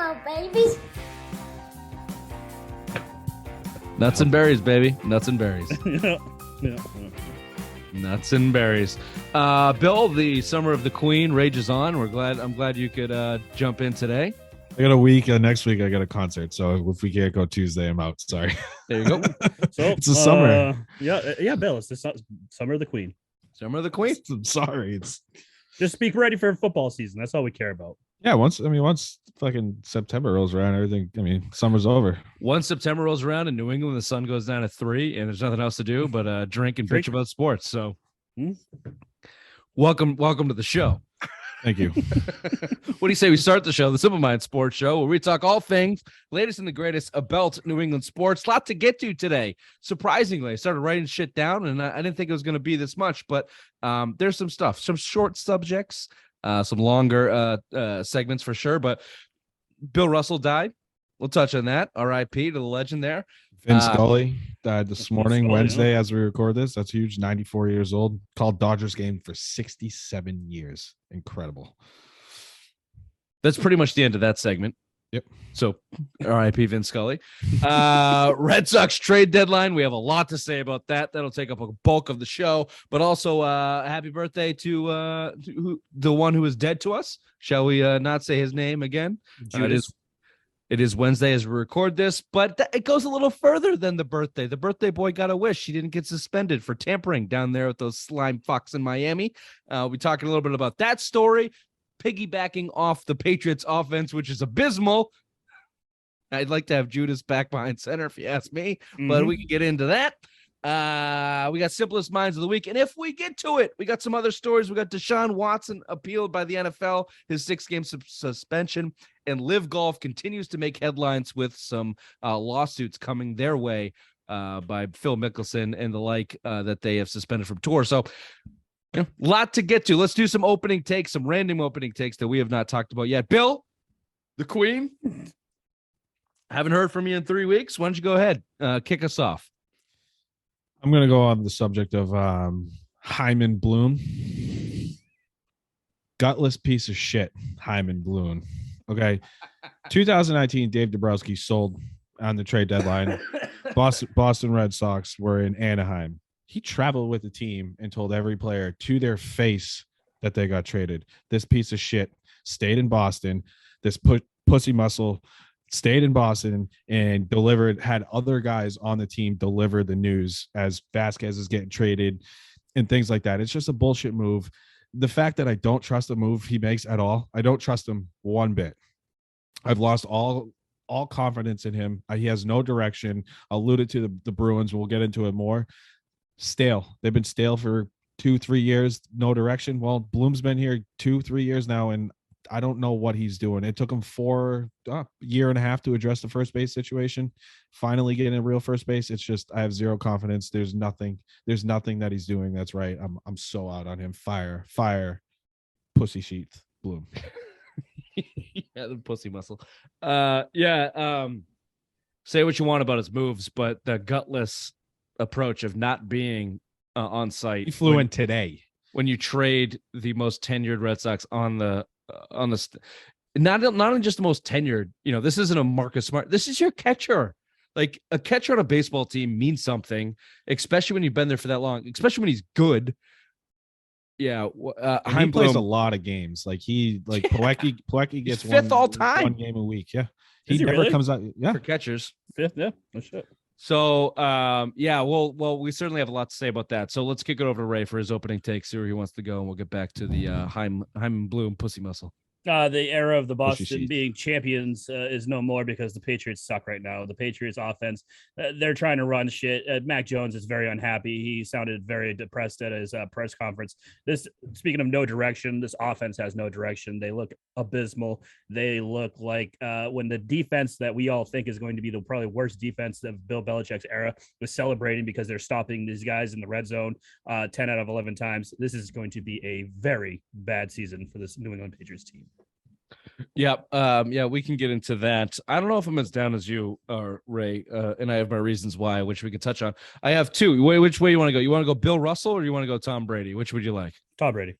on, baby. Nuts and berries, baby. Nuts and berries. Yeah. Nuts and berries. Bill, the Summer of the Queen rages on. I'm glad you could jump in today. I got a week. Next week I got a concert. So if we can't go Tuesday, I'm out. Sorry. There you go. So It's the summer. Yeah, Bill. It's the Summer of the Queen. Summer of the Queen. I'm sorry. Just speak ready for football season. That's all we care about. Yeah. Once fucking September rolls around, everything. Summer's over. Once September rolls around in New England, the sun goes down at 3, and there's nothing else to do but drink and bitch about sports. So, welcome to the show. Thank you. What do you say we start the show, the Simple Mind Sports Show, where we talk all things latest and the greatest about New England sports? Lot to get to today. Surprisingly, I started writing shit down, and I didn't think it was going to be this much, but there's some stuff, some short subjects, some longer segments for sure. But Bill Russell died. We'll touch on that. R.I.P. to the legend there. Vin Scully died this morning, Scully, Wednesday, as we record this. That's huge. 94 years old. Called Dodgers game for 67 years. Incredible. That's pretty much the end of that segment. Yep. So, R.I.P. Vin Scully. Red Sox trade deadline. We have a lot to say about that. That'll take up a bulk of the show. But also, happy birthday to the one who is dead to us. Shall we not say his name again? It is Wednesday as we record this, but it goes a little further than the birthday. The birthday boy got a wish. He didn't get suspended for tampering down there with those slime fucks in Miami. We're talking a little bit about that story, piggybacking off the Patriots offense, which is abysmal. I'd like to have Judas back behind center, if you ask me, but we can get into that. We got Simplest Minds of the Week, and if we get to it, we got some other stories. We got Deshaun Watson appealed by the NFL, his 6-game suspension, and Live Golf continues to make headlines with some lawsuits coming their way by Phil Mickelson and the like that they have suspended from tour. So, a lot to get to. Let's do some opening takes, some random opening takes that we have not talked about yet. Bill, the Queen, haven't heard from you in 3 weeks. Why don't you go ahead, kick us off? I'm going to go on the subject of Hyman Bloom. Gutless piece of shit, Hyman Bloom. Okay. 2019, Dave Dombrowski sold on the trade deadline. Boston Red Sox were in Anaheim. He traveled with the team and told every player to their face that they got traded. This piece of shit stayed in Boston. This pussy muscle stayed in Boston and had other guys on the team deliver the news as Vasquez is getting traded and things like that. It's just a bullshit move. The fact that I don't trust the move he makes at all, I don't trust him one bit. I've lost all confidence in him. He has no direction. Alluded to the Bruins. We'll get into it more. Stale. They've been stale for 2-3 years. No direction. Well, Bloom's been here 2-3 years now, and I don't know what he's doing. It took him a year and a half to address the first base situation. Finally getting a real first base. It's just, I have zero confidence. There's nothing that he's doing that's right. I'm so out on him. Fire, pussy sheath, Bloom. Yeah, the pussy muscle. Say what you want about his moves, but the gutless approach of not being on site. He flew in today. When you trade the most tenured Red Sox not only just the most tenured, this isn't a Marcus Smart. This is your catcher. Like, a catcher on a baseball team means something, especially when you've been there for that long, especially when he's good. Yeah. He plays a lot of games. Poecki gets fifth all time. One game a week. Yeah. He Is he never really? comes out. Yeah. For catchers. Fifth, yeah. No shit. So, we certainly have a lot to say about that. So let's kick it over to Ray for his opening take, see where he wants to go, and we'll get back to the Hyman Bloom pussy muscle. The era of the Boston sheath. being champions is no more because the Patriots suck right now. The Patriots offense, they're trying to run shit. Mac Jones is very unhappy. He sounded very depressed at his press conference. Speaking of no direction, this offense has no direction. They look abysmal. They look like when the defense that we all think is going to be the probably worst defense of Bill Belichick's era was celebrating because they're stopping these guys in the red zone 10 out of 11 times. This is going to be a very bad season for this New England Patriots team. Yeah, we can get into that. I don't know if I'm as down as you are, Ray, and I have my reasons why, which we can touch on. I have two. Which way you want to go? You want to go Bill Russell or you want to go Tom Brady? Which would you like? Tom Brady.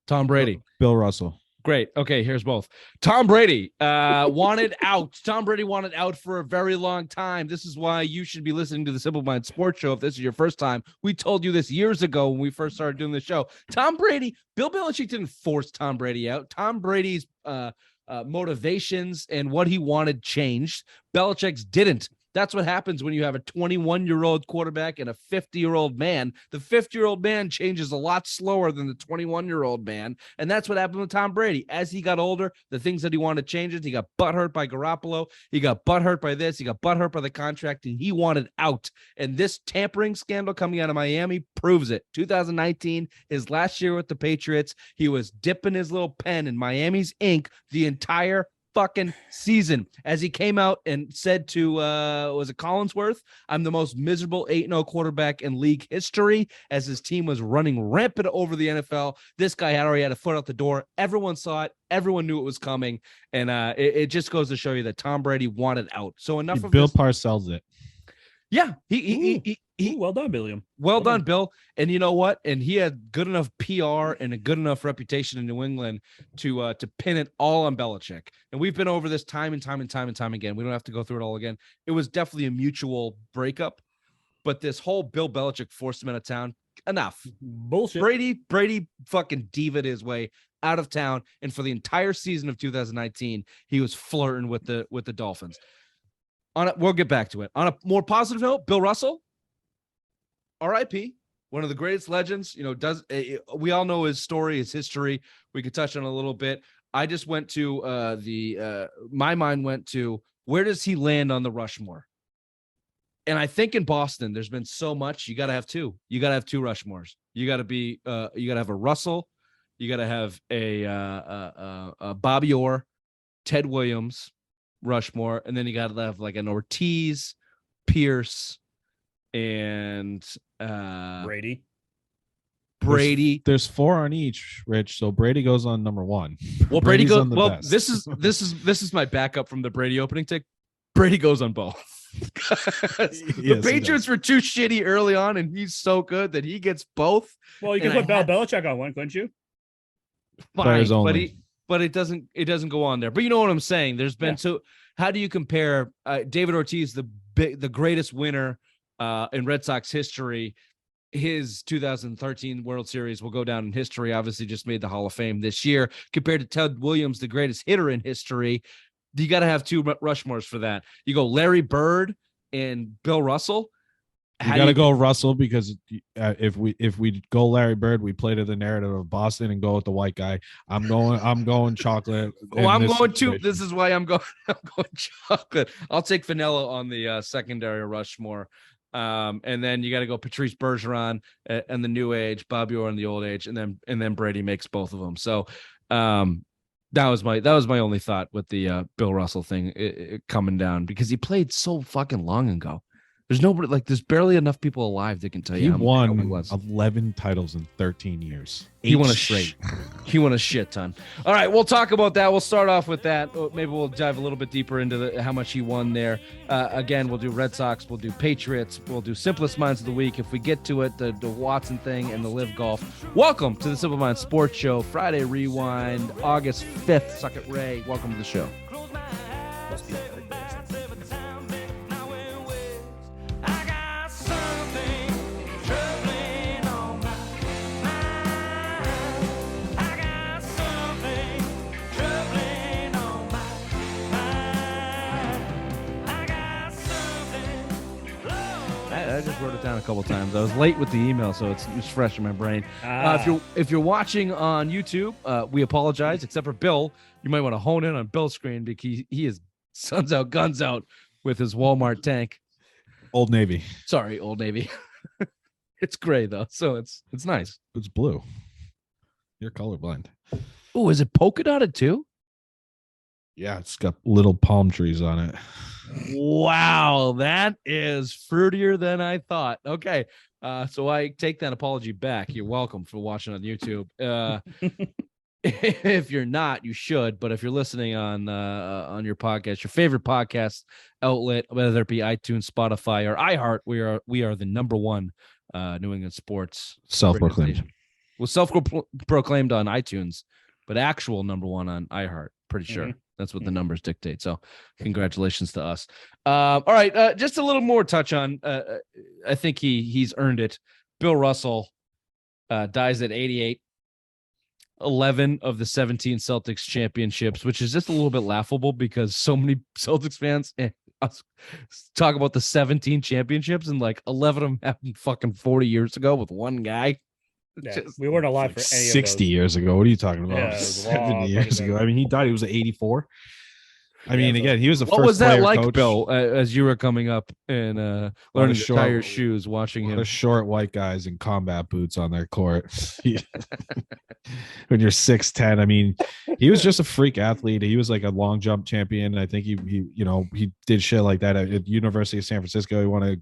Tom Brady. Bill Russell. Great. Okay, here's both. Tom Brady wanted out. Tom Brady wanted out for a very long time. This is why you should be listening to the Simple Mind Sports Show if this is your first time. We told you this years ago when we first started doing the show. Tom Brady, Bill Belichick didn't force Tom Brady out. Tom Brady's motivations and what he wanted changed. Belichick's didn't. That's what happens when you have a 21-year-old quarterback and a 50-year-old man. The 50-year-old man changes a lot slower than the 21-year-old man, and that's what happened with Tom Brady. As he got older, the things that he wanted changes. He got butthurt by Garoppolo. He got butthurt by this. He got butthurt by the contract, and he wanted out. And this tampering scandal coming out of Miami proves it. 2019, his last year with the Patriots, he was dipping his little pen in Miami's ink the entire fucking season as he came out and said to was it Collinsworth, I'm the most miserable 8-0 quarterback in league history, as his team was running rampant over the NFL. This guy had already had a foot out the door. Everyone saw it. Everyone knew it was coming. And it just goes to show you that Tom Brady wanted out. So enough of Bill this. Parcells it. Yeah, Ooh, well done, William. Well done, Bill. And you know what? And he had good enough PR and a good enough reputation in New England to pin it all on Belichick. And we've been over this time and time again. We don't have to go through it all again. It was definitely a mutual breakup, but this whole Bill Belichick forced him out of town. Enough. Bullshit. Brady fucking diva'd his way out of town, and for the entire season of 2019, he was flirting with the Dolphins. We'll get back to it. On a more positive note, Bill Russell, RIP, one of the greatest legends. We all know his story, his history. We could touch on a little bit. I just went to my mind went to, where does he land on the Rushmore? And I think in Boston, there's been so much. You got to have two. You got to have two Rushmores. You got to have a Russell. You got to have a Bobby Orr, Ted Williams Rushmore, and then you got to have like an Ortiz, Pierce, and Brady. There's 4 on each, Rich. So Brady goes on number 1. Well, Brady goes. Well, this is my backup from the Brady opening tick. Brady goes on both. The Patriots were too shitty early on, and he's so good that he gets both. Well, you can put Belichick on one, couldn't you? Fine, but it doesn't go on there. But you know what I'm saying? There's been so. How do you compare David Ortiz, the greatest winner in Red Sox history? His 2013 World Series will go down in history. Obviously, just made the Hall of Fame this year. Compared to Ted Williams, the greatest hitter in history, you got to have two Rushmores for that. You go Larry Bird and Bill Russell. You got to go Russell, because if we go Larry Bird, we play to the narrative of Boston and go with the white guy. I'm going chocolate. Oh, I'm going to. This is why I'm going chocolate. I'll take vanilla on the secondary Rushmore. And then you got to go Patrice Bergeron and the new age, Bobby Orr in the old age, and then Brady makes both of them. So that was my only thought with the Bill Russell thing coming down, because he played so fucking long ago. There's barely enough people alive that can tell you he won 11 titles in 13 years. He won he won a shit ton. All right, we'll talk about that. We'll start off with that. Maybe we'll dive a little bit deeper into how much he won there. Again, we'll do Red Sox, we'll do Patriots, we'll do Simplest Minds of the Week. If we get to it, the Watson thing and the Live Golf. Welcome to the Simple Minds Sports Show, Friday Rewind, August 5th. Suck it, Ray. Welcome to the show. I just wrote it down a couple of times. I was late with the email, so it's fresh in my brain. If you're watching on YouTube, we apologize. Except for Bill, you might want to hone in on Bill's screen, because he is suns out, guns out with his Walmart tank. Old Navy. Sorry, Old Navy. It's gray though, so it's nice. It's blue. You're colorblind. Oh, is it polka dotted too? Yeah, it's got little palm trees on it. Wow, that is fruitier than I thought. Okay, so I take that apology back. You're welcome for watching on YouTube. If you're not, you should. But if you're listening on your podcast, your favorite podcast outlet, whether it be iTunes, Spotify, or iHeart, we are the number one New England sports self-proclaimed. Well, self-proclaimed on iTunes. but actual number one on iHeart. Pretty sure that's what the numbers dictate. So congratulations to us. All right. Just a little more touch on, I think he's earned it. Bill Russell dies at 88. 11 of the 17 Celtics championships, which is just a little bit laughable because so many Celtics fans talk about the 17 championships and like 11 of them happened fucking 40 years ago with one guy. Yeah, we weren't alive for any 60 of those. years ago. What are you talking about? Yeah, 70 years ago. I mean, he died. He was 84. I mean, so again, he was the what first was that player like, coach. Bill, as you were coming up and learning to tie your shoes, watching him? The short white guys in combat boots on their court. When you're 6'10", I mean, he was just a freak athlete. He was like a long jump champion. I think he did shit like that at University of San Francisco. He won a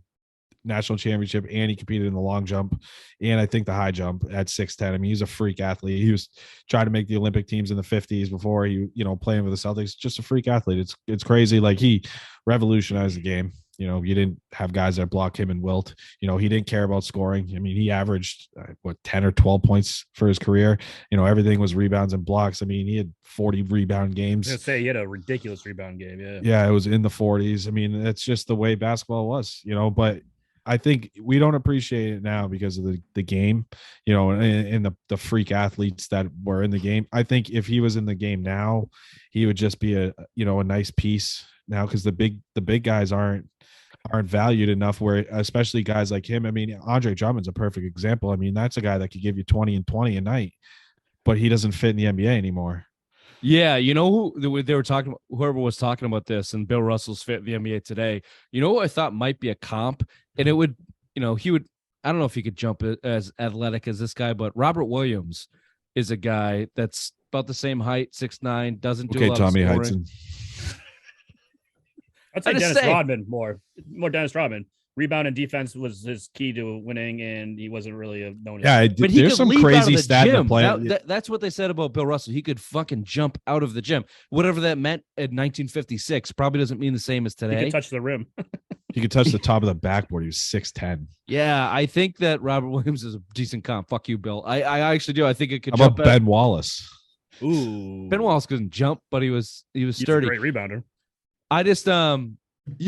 national championship and he competed in the long jump and I think the high jump at 6'10". I mean, he's a freak athlete. He was trying to make the Olympic teams in the 50s before he, playing with the Celtics. Just a freak athlete. It's crazy. Like, he revolutionized the game. You didn't have guys that block him and wilt. He didn't care about scoring. I mean, he averaged 10 or 12 points for his career. Everything was rebounds and blocks. I mean, he had 40 rebound games. I was gonna say he had a ridiculous rebound game. Yeah, it was in the 40s. I mean, that's just the way basketball was, but I think we don't appreciate it now because of the game, and the freak athletes that were in the game. I think if he was in the game now, he would just be a nice piece now, because the big guys aren't valued enough, where especially guys like him. I mean, Andre Drummond's a perfect example. I mean, that's a guy that could give you 20 and 20 a night, but he doesn't fit in the NBA anymore. Yeah, who they were talking about, whoever was talking about this, and Bill Russell's fit in the NBA today. Who I thought might be a comp, and it would, he would, I don't know if he could jump as athletic as this guy, but Robert Williams is a guy that's about the same height, 6'9", doesn't do a lot Tommy of scoring. Hudson. I'd say Dennis Rodman more Dennis Rodman. Rebound and defense was his key to winning, and he wasn't really known. Yeah, but there's some crazy stat to play. That's what they said about Bill Russell. He could fucking jump out of the gym. Whatever that meant in 1956 probably doesn't mean the same as today. He could touch the rim. He could touch the top of the backboard. He was 6'10". Yeah, I think that Robert Williams is a decent comp. Fuck you, Bill. I actually do. I think it could. How about Ben Wallace? Ooh, Ben Wallace couldn't jump, but he was sturdy. He's a great rebounder. I just when you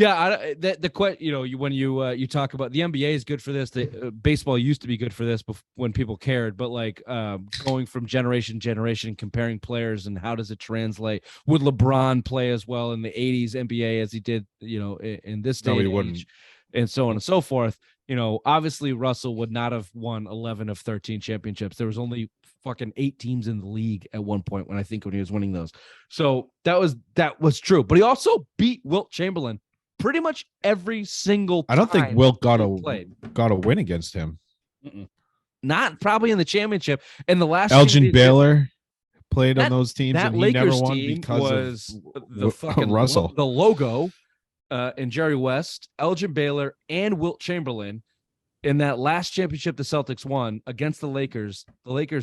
talk about the NBA is good for this. The baseball used to be good for this when people cared, but like going from generation to generation, comparing players and how does it translate? Would LeBron play as well in the 80s NBA as he did, in this day? No, he and wouldn't. age, and so on and so forth. Obviously Russell would not have won 11 of 13 championships. There was only fucking 8 teams in the league at one point when he was winning those. So that was true. But he also beat Wilt Chamberlain pretty much every single time. I don't think Wilt got a win against him. Not probably in the championship. And the last Elgin Baylor played on those teams, that and he Lakers never won team because of the fucking Russell. The logo and Jerry West, Elgin Baylor, and Wilt Chamberlain. In that last championship the Celtics won against the Lakers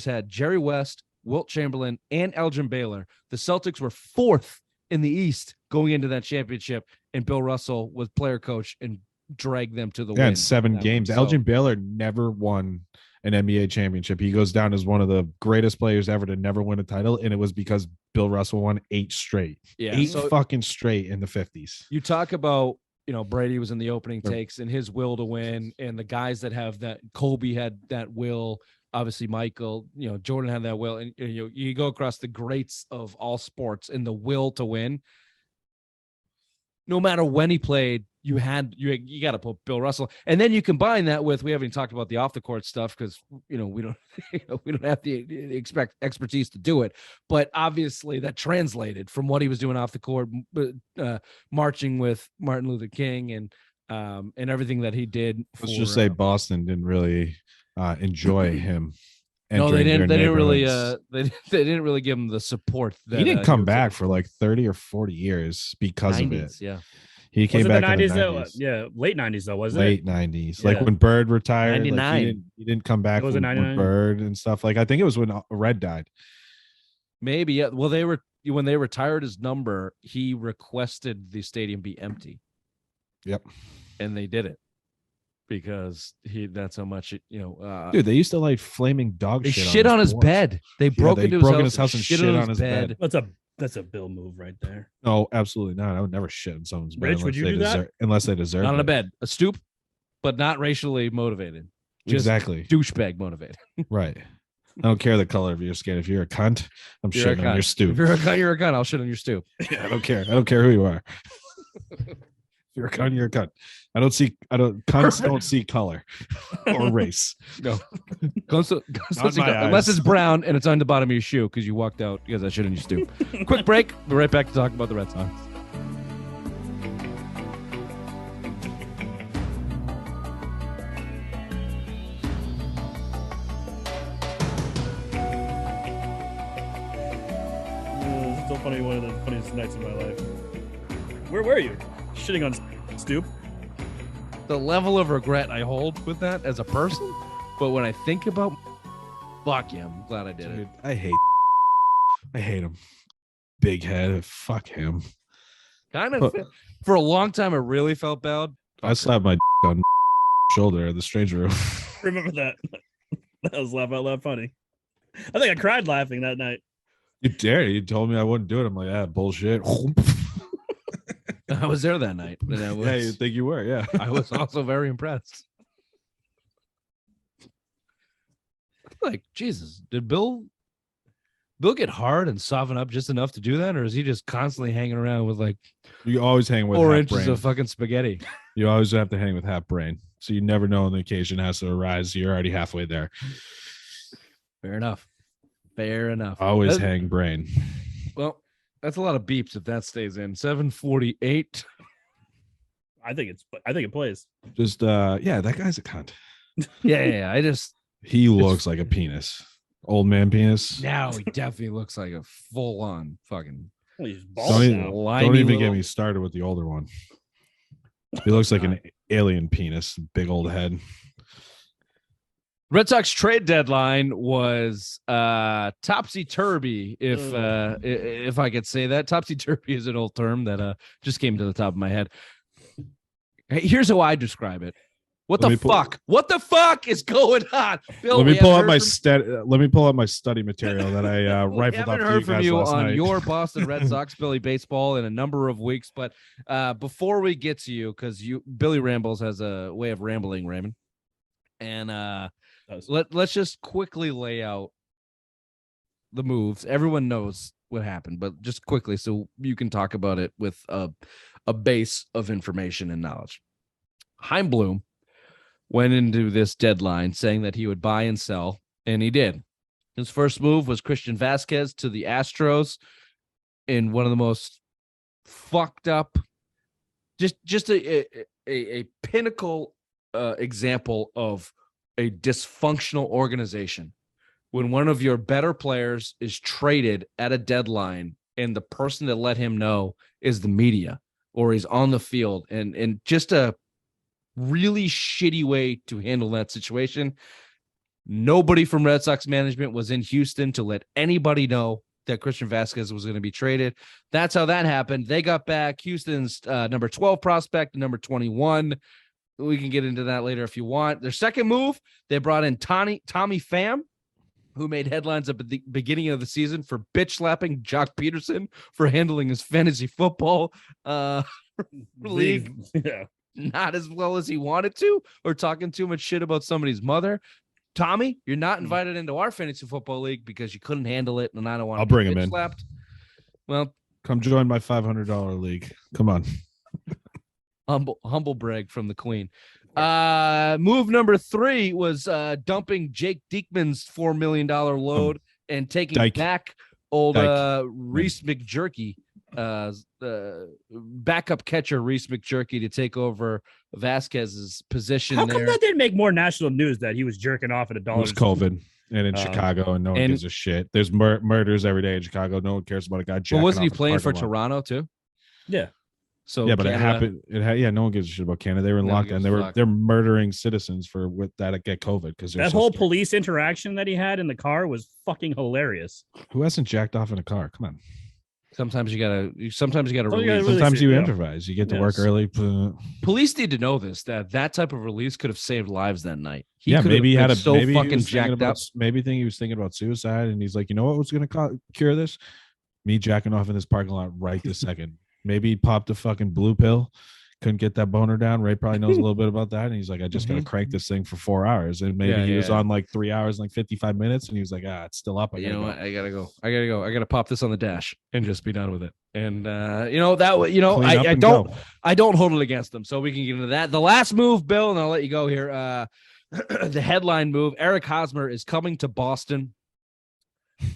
had Jerry West, Wilt Chamberlain, and Elgin Baylor. The Celtics were 4th in the East going into that championship, and Bill Russell was player coach and dragged them to the win. In 7 games. Elgin Baylor never won an NBA championship. He goes down as one of the greatest players ever to never win a title, and it was because Bill Russell won 8 straight. Yeah, 8 fucking straight in the 50s. You talk about, Brady was in the opening takes and his will to win, and the guys that have that. Kobe had that will. Obviously, Michael, Jordan had that will, and you go across the greats of all sports and the will to win. No matter when he played, you got to put Bill Russell, and then you combine that with, we haven't even talked about the off the court stuff because we don't we don't have the expertise to do it, but obviously that translated from what he was doing off the court, marching with Martin Luther King and everything that he did. Let's just say Boston didn't really enjoy him. No, they didn't. They didn't really. They didn't really give him the support. That, he didn't come back for like 30 or 40 years because 90s, of it. Yeah, he came back in the 90s. Though? Yeah, late 90s though, wasn't late it? Late 90s, yeah. Like when Bird retired. 99. Like he didn't come back when Bird and stuff. Like I think it was when Red died. Maybe. Yeah. Well, when they retired his number, he requested the stadium be empty. Yep. And they did it. because that's how much Dude, they used to light flaming dog they shit. shit on his porch. bed. They broke they into broke his house and shit on his bed. That's a Bill move right there. No, absolutely not. I would never shit in someone's bed. Rich, would you do that? Unless they deserve Not on it. a bed, a stoop, but not racially motivated. Just Exactly. douchebag motivated. Right. I don't care the color of your skin. If you're a cunt, I'm You're a shitting on cunt. your stoop. If you're a cunt, you're a cunt. I'll shit on your stoop. Yeah, I don't care. I don't care who you are. If you're a cunt, you're a cunt. Cunts don't see color or race. No. my Unless eyes. it's brown and it's on the bottom of your shoe because you walked out because I shit on your stoop. Quick break. We'll be right back to talk about the Red Sox. It's so funny. One of the funniest nights of my life. Where were you? Shitting on Stoop. The level of regret I hold with that as a person, but when I think about, fuck yeah, I'm glad I did it. Dude, I hate him. Big head. Fuck him. Kind of for a long time, I really felt bad. I slapped my on shoulder at the stranger room. Remember that? That was laugh out loud funny. I think I cried laughing that night. You dare? You told me I wouldn't do it. I'm like, bullshit. I was there that night. And Yeah, you think you were? Yeah. I was also very impressed. Like, Jesus, did Bill get hard and soften up just enough to do that, or is he just constantly hanging around with like You always hang with 4 half inches brain. of fucking spaghetti? You always have to hang with half brain, so you never know when the occasion has to arise. You're already halfway there. Fair enough. Always That- hang brain. Well, that's a lot of beeps if that stays in. 7:48. I think it plays. Just yeah, that guy's a cunt. Yeah. I just He looks like a penis. Old man penis. now he definitely looks like a full-on fucking Well, he's Don't bald even, now. don't even get me started with the older one. He looks like an alien penis, big old head. Red Sox trade deadline was topsy-turvy, if I could say that. Topsy-turvy is an old term that just came to the top of my head. Hey, here's how I describe it. What the fuck? What the fuck is going on? Bill, Let me we pull haven't up heard my study material that I we rifled haven't up heard to from you guys you last on night. your Boston Red Sox Billy baseball in a number of weeks, but before we get to you, because Billy Rambles has a way of rambling, Raymond, and let's just quickly lay out the moves. Everyone knows what happened, but just quickly so you can talk about it with a base of information and knowledge. Heimblum went into this deadline saying that he would buy and sell, and he did. His first move was Christian Vasquez to the Astros in one of the most fucked up, just a pinnacle example of a dysfunctional organization. When one of your better players is traded at a deadline and the person that let him know is the media or he's on the field, and just a really shitty way to handle that situation. Nobody from Red Sox management was in Houston to let anybody know that Christian Vasquez was going to be traded. That's how that happened. They got back Houston's number 12 prospect, number 21. We can get into that later if you want. Their second move, they brought in Tommy Pham, who made headlines at the beginning of the season for bitch slapping Jock Peterson for handling his fantasy football league. Yeah. Not as well as he wanted to, or talking too much shit about somebody's mother. Tommy, you're not invited into our fantasy football league because you couldn't handle it, and I don't want I'll to bring him in. slapped. Well, Come join my $500 league. Come on. humble brag from the queen. Move number 3 was dumping Jake Diekman's $4 million load and taking back old Reese McJerky, backup catcher Reese McJerky, to take over Vasquez's position. How come that didn't make more national news that he was jerking off at It $1? was COVID and in Chicago, and no one gives a shit. There's murders every day in Chicago. No one cares about a guy. But wasn't he off playing in the for parking lot. Toronto too? Yeah. So Yeah, but Canada, it happened. Yeah, no one gives a shit about Canada. They were in No one lockdown. gives a fuck. They're murdering citizens for that get COVID because That whole police interaction that he had in the car was fucking hilarious. Who hasn't jacked off in a car? Come on. Sometimes you gotta release. Sometimes you improvise. You get to work early. Police need to know that type of release could have saved lives that night. Maybe he had a maybe fucking jacked up. Maybe he was thinking about suicide, and he's like, you know what was going to cure this? Me jacking off in this parking lot right this second. Maybe he popped a fucking blue pill. Couldn't get that boner down. Ray probably knows a little bit about that. And he's like, I just got to crank this thing for 4 hours. And maybe he was on like 3 hours, like 55 minutes. And he was like, it's still up. You know what? I gotta go. I gotta pop this on the dash and just be done with it. And I don't hold it against them. So we can get into that. The last move, Bill, and I'll let you go here. The headline move, Eric Hosmer is coming to Boston.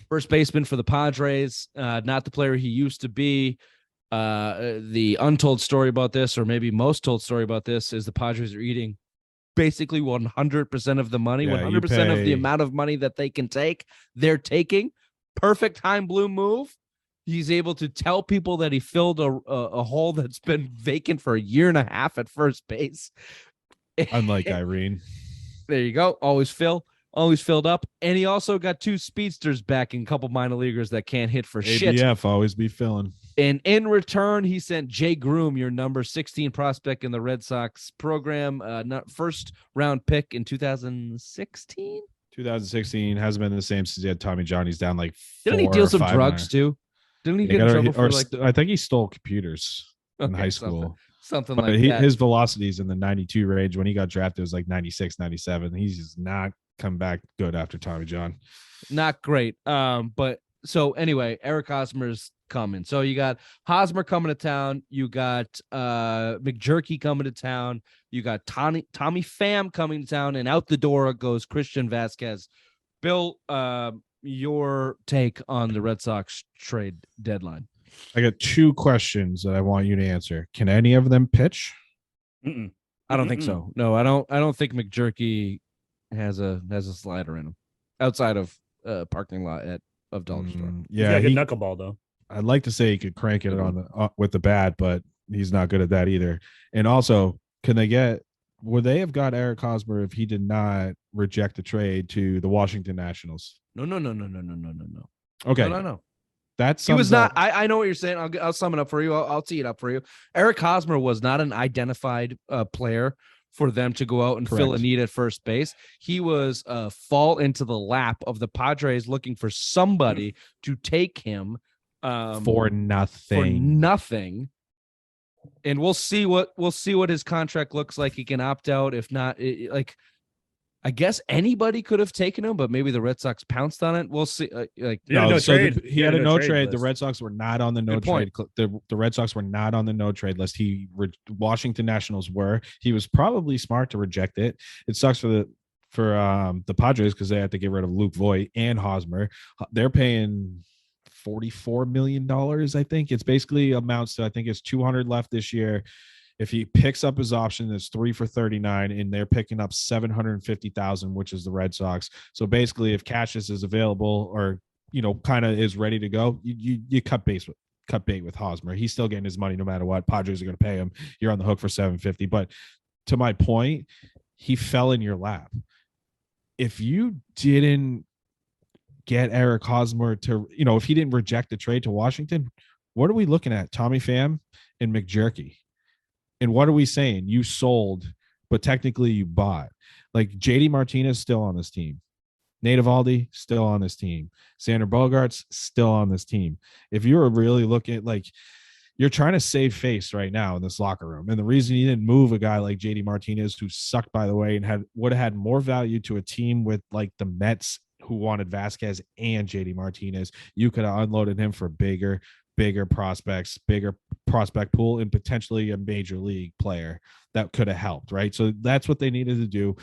First baseman for the Padres, not the player he used to be. The untold story about this, or maybe most told story about this, is the Padres are eating basically 100% of the money, 100% of the amount of money that they can take. They're taking. Perfect time blue move. He's able to tell people that he filled a hole that's been vacant for a year and a half at first base. Unlike Irene. There you go. Always filled up. And he also got 2 speedsters back in a couple minor leaguers that can't hit for shit. ABF always be filling. And in return, he sent Jay Groom, your number 16 prospect in the Red Sox program, first round pick in 2016. 2016 hasn't been the same since he had Tommy John. He's down like 4 Didn't he deal some drugs too? Didn't he get in trouble for like? I think he stole computers in high school. Something like that. His velocities in the 92 range when he got drafted was like 96, 97. He's just not come back good after Tommy John. Not great. But so anyway, Eric Hosmer's coming. So you got Hosmer coming to town. You got McJerky coming to town. You got Tommy Pham coming to town, and out the door goes Christian Vasquez. Bill, your take on the Red Sox trade deadline? I got 2 questions that I want you to answer. Can any of them pitch? I don't think so. No, I don't think McJerky has a slider in him outside of parking lot of Dollar Store. Yeah, he got a knuckleball though. I'd like to say he could crank it on the with the bat, but he's not good at that either. And also, would they have got Eric Hosmer if he did not reject the trade to the Washington Nationals? No. Okay. No. That's he was not. I know what you're saying. I'll sum it up for you. I'll tee it up for you. Eric Hosmer was not an identified player for them to go out and fill a need at first base. He was fall into the lap of the Padres looking for somebody to take him for nothing. And we'll see what his contract looks like. He can opt out. If not, I guess anybody could have taken him, but maybe the Red Sox pounced on it. We'll see. He had a no trade. The Red Sox were not on the no trade. The Red Sox were not on the no trade list. Washington Nationals were. He was probably smart to reject it. It sucks for the Padres because they had to get rid of Luke Voigt and Hosmer. They're paying $44 million. I think it's basically amounts to, I think it's 200 left this year. If he picks up his option, it's 3 for 39, and they're picking up 750,000, which is the Red Sox. So basically, if Cassius is available or kind of is ready to go, you cut bait with Hosmer. He's still getting his money no matter what. Padres are going to pay him. You're on the hook for 750. But to my point, he fell in your lap. If you didn't get Eric Hosmer to, if he didn't reject the trade to Washington, what are we looking at? Tommy Pham and McJerky. And what are we saying? You sold, but technically you bought. Like JD Martinez still on this team. Nate Eovaldi still on this team. Xander Bogaerts still on this team. If you were really looking you're trying to save face right now in this locker room. And the reason you didn't move a guy like JD Martinez, who sucked, by the way, and would have had more value to a team with like the Mets who wanted Vasquez and JD Martinez, you could have unloaded him for bigger prospects, bigger prospect pool, and potentially a major league player that could have helped, right? So that's what they needed to do.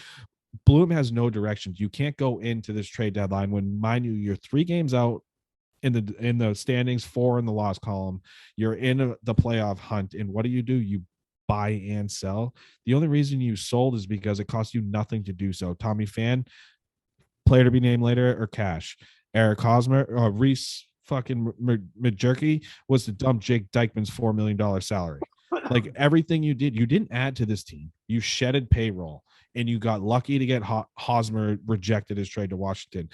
Bloom has no direction. You can't go into this trade deadline when, mind you, you're 3 games out in the standings, 4 in the loss column. You're in the playoff hunt, and what do? You buy and sell. The only reason you sold is because it cost you nothing to do so. Tommy Pham, player to be named later, or cash. Eric Hosmer, Reese fucking McJerky was to dump Jake Dykman's $4 million salary. Like everything you didn't add to this team. You shedded payroll, and you got lucky to get Hosmer rejected his trade to Washington.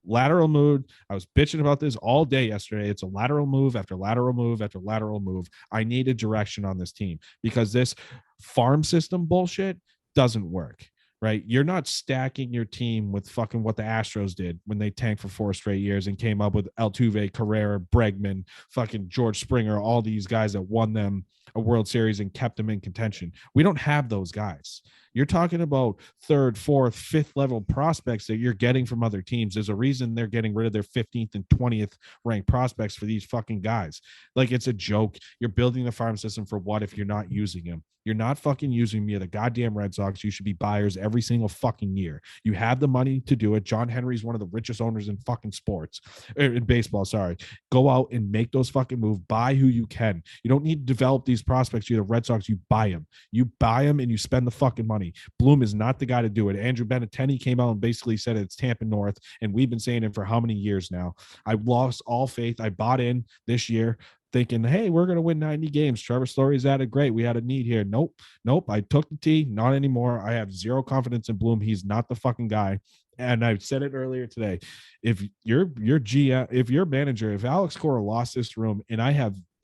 Lateral move. I was bitching about this all day yesterday. It's a lateral move after lateral move after lateral move. I need a direction on this team because this farm system bullshit doesn't work, right? You're not stacking your team with fucking what the Astros did when they tanked for 4 straight years and came up with Altuve, Carrera, Bregman, fucking George Springer, all these guys that won them a World Series and kept them in contention. We don't have those guys. You're talking about 3rd, 4th, 5th level prospects that you're getting from other teams. There's a reason they're getting rid of their 15th and 20th ranked prospects for these fucking guys. Like, it's a joke. You're building the farm system for what if you're not using them? You're not fucking using me. The goddamn Red Sox. You should be buyers every single fucking year. You have the money to do it. John Henry's one of the richest owners in fucking sports, in baseball. Sorry. Go out and make those fucking moves. Buy who you can. You don't need to develop these prospects. You're the Red Sox. You buy them. You buy them and you spend the fucking money. Bloom is not the guy to do it. Andrew Benintendi came out and basically said it's Tampa North, and we've been saying it for how many years now? I lost all faith. I bought in this year, thinking, hey, we're going to win 90 games. Trevor Story's added great. We had a need here. Nope. I took the T. Not anymore. I have zero confidence in Bloom. He's not the fucking guy. And I said it earlier today. If your GM, if your manager, if Alex Cora lost this room, and I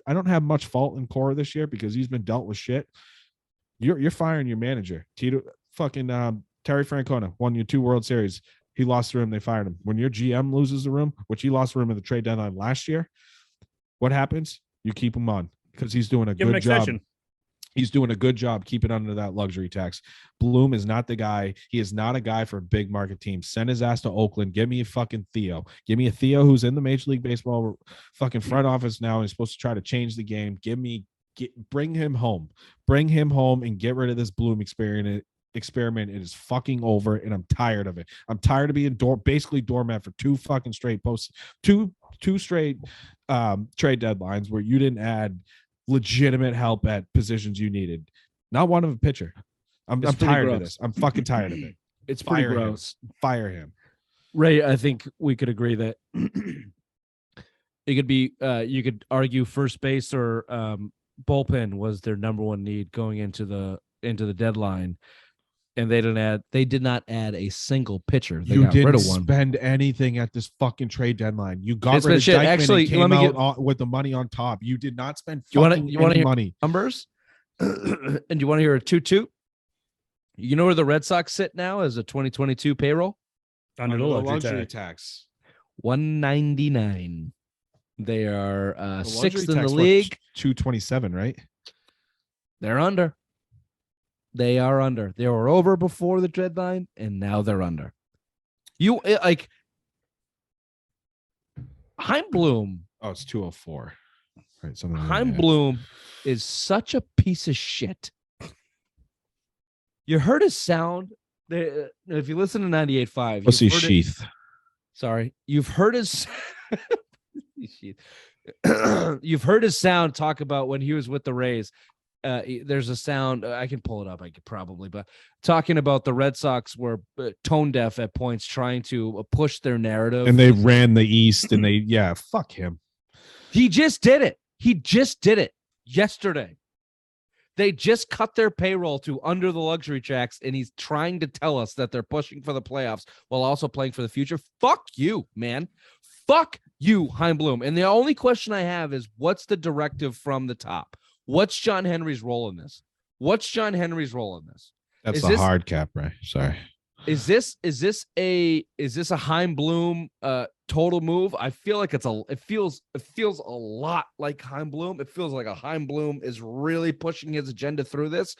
don't have much fault in Cora this year because he's been dealt with shit. You're firing your manager. Terry Francona won you 2 World Series. He lost the room. They fired him. When your GM loses the room, which he lost the room at the trade deadline last year, what happens? You keep him on because he's doing a good job. He's doing a good job keeping under that luxury tax. Bloom is not the guy. He is not a guy for a big market team. Send his ass to Oakland. Give me a fucking Theo. Give me a Theo who's in the Major League Baseball fucking front office now and is supposed to try to change the game. Bring him home. Bring him home and get rid of this Bloom experiment. It is fucking over, and I'm tired of it. I'm tired of being basically doormat for 2 fucking straight posts, two straight trade deadlines where you didn't add legitimate help at positions you needed. Not one of a pitcher. I'm tired of this. I'm fucking tired of it. It's pretty gross. Fire him. Ray, I think we could agree that it could be you could argue first base or bullpen was their number 1 need going into the deadline. And they did not add a single pitcher. They got rid of one. Spend anything at this fucking trade deadline. You got rid of Dykeman. Actually, and came out with the money on top. You did not spend any money. Numbers? And you want to hear a 2-2? You know where the Red Sox sit now as a 2022 payroll? Under the luxury tax. 199. They are 6th in the league. 227, right? They're under. They are under. They were over before the deadline, and now they're under. Heimblum. Oh, it's 204. Right, Heimblum is such a piece of shit. You heard his sound. If you listen to 98.5, what's his sheath? Sorry, you've heard his. You've heard his sound talk about when he was with the Rays. There's a sound I can pull it up. I could probably, but talking about the Red Sox were tone deaf at points, trying to push their narrative, and they ran the East, and fuck him. He just did it. He just did it yesterday. They just cut their payroll to under the luxury tax, and he's trying to tell us that they're pushing for the playoffs while also playing for the future. Fuck you, man. Fuck you, Heimblum. And the only question I have is, what's the directive from the top? What's John Henry's role in this? That's the hard cap, right? Sorry. Is this a Heimblum total move? I feel like it feels a lot like Heimblum. It feels like a Heimblum is really pushing his agenda through this.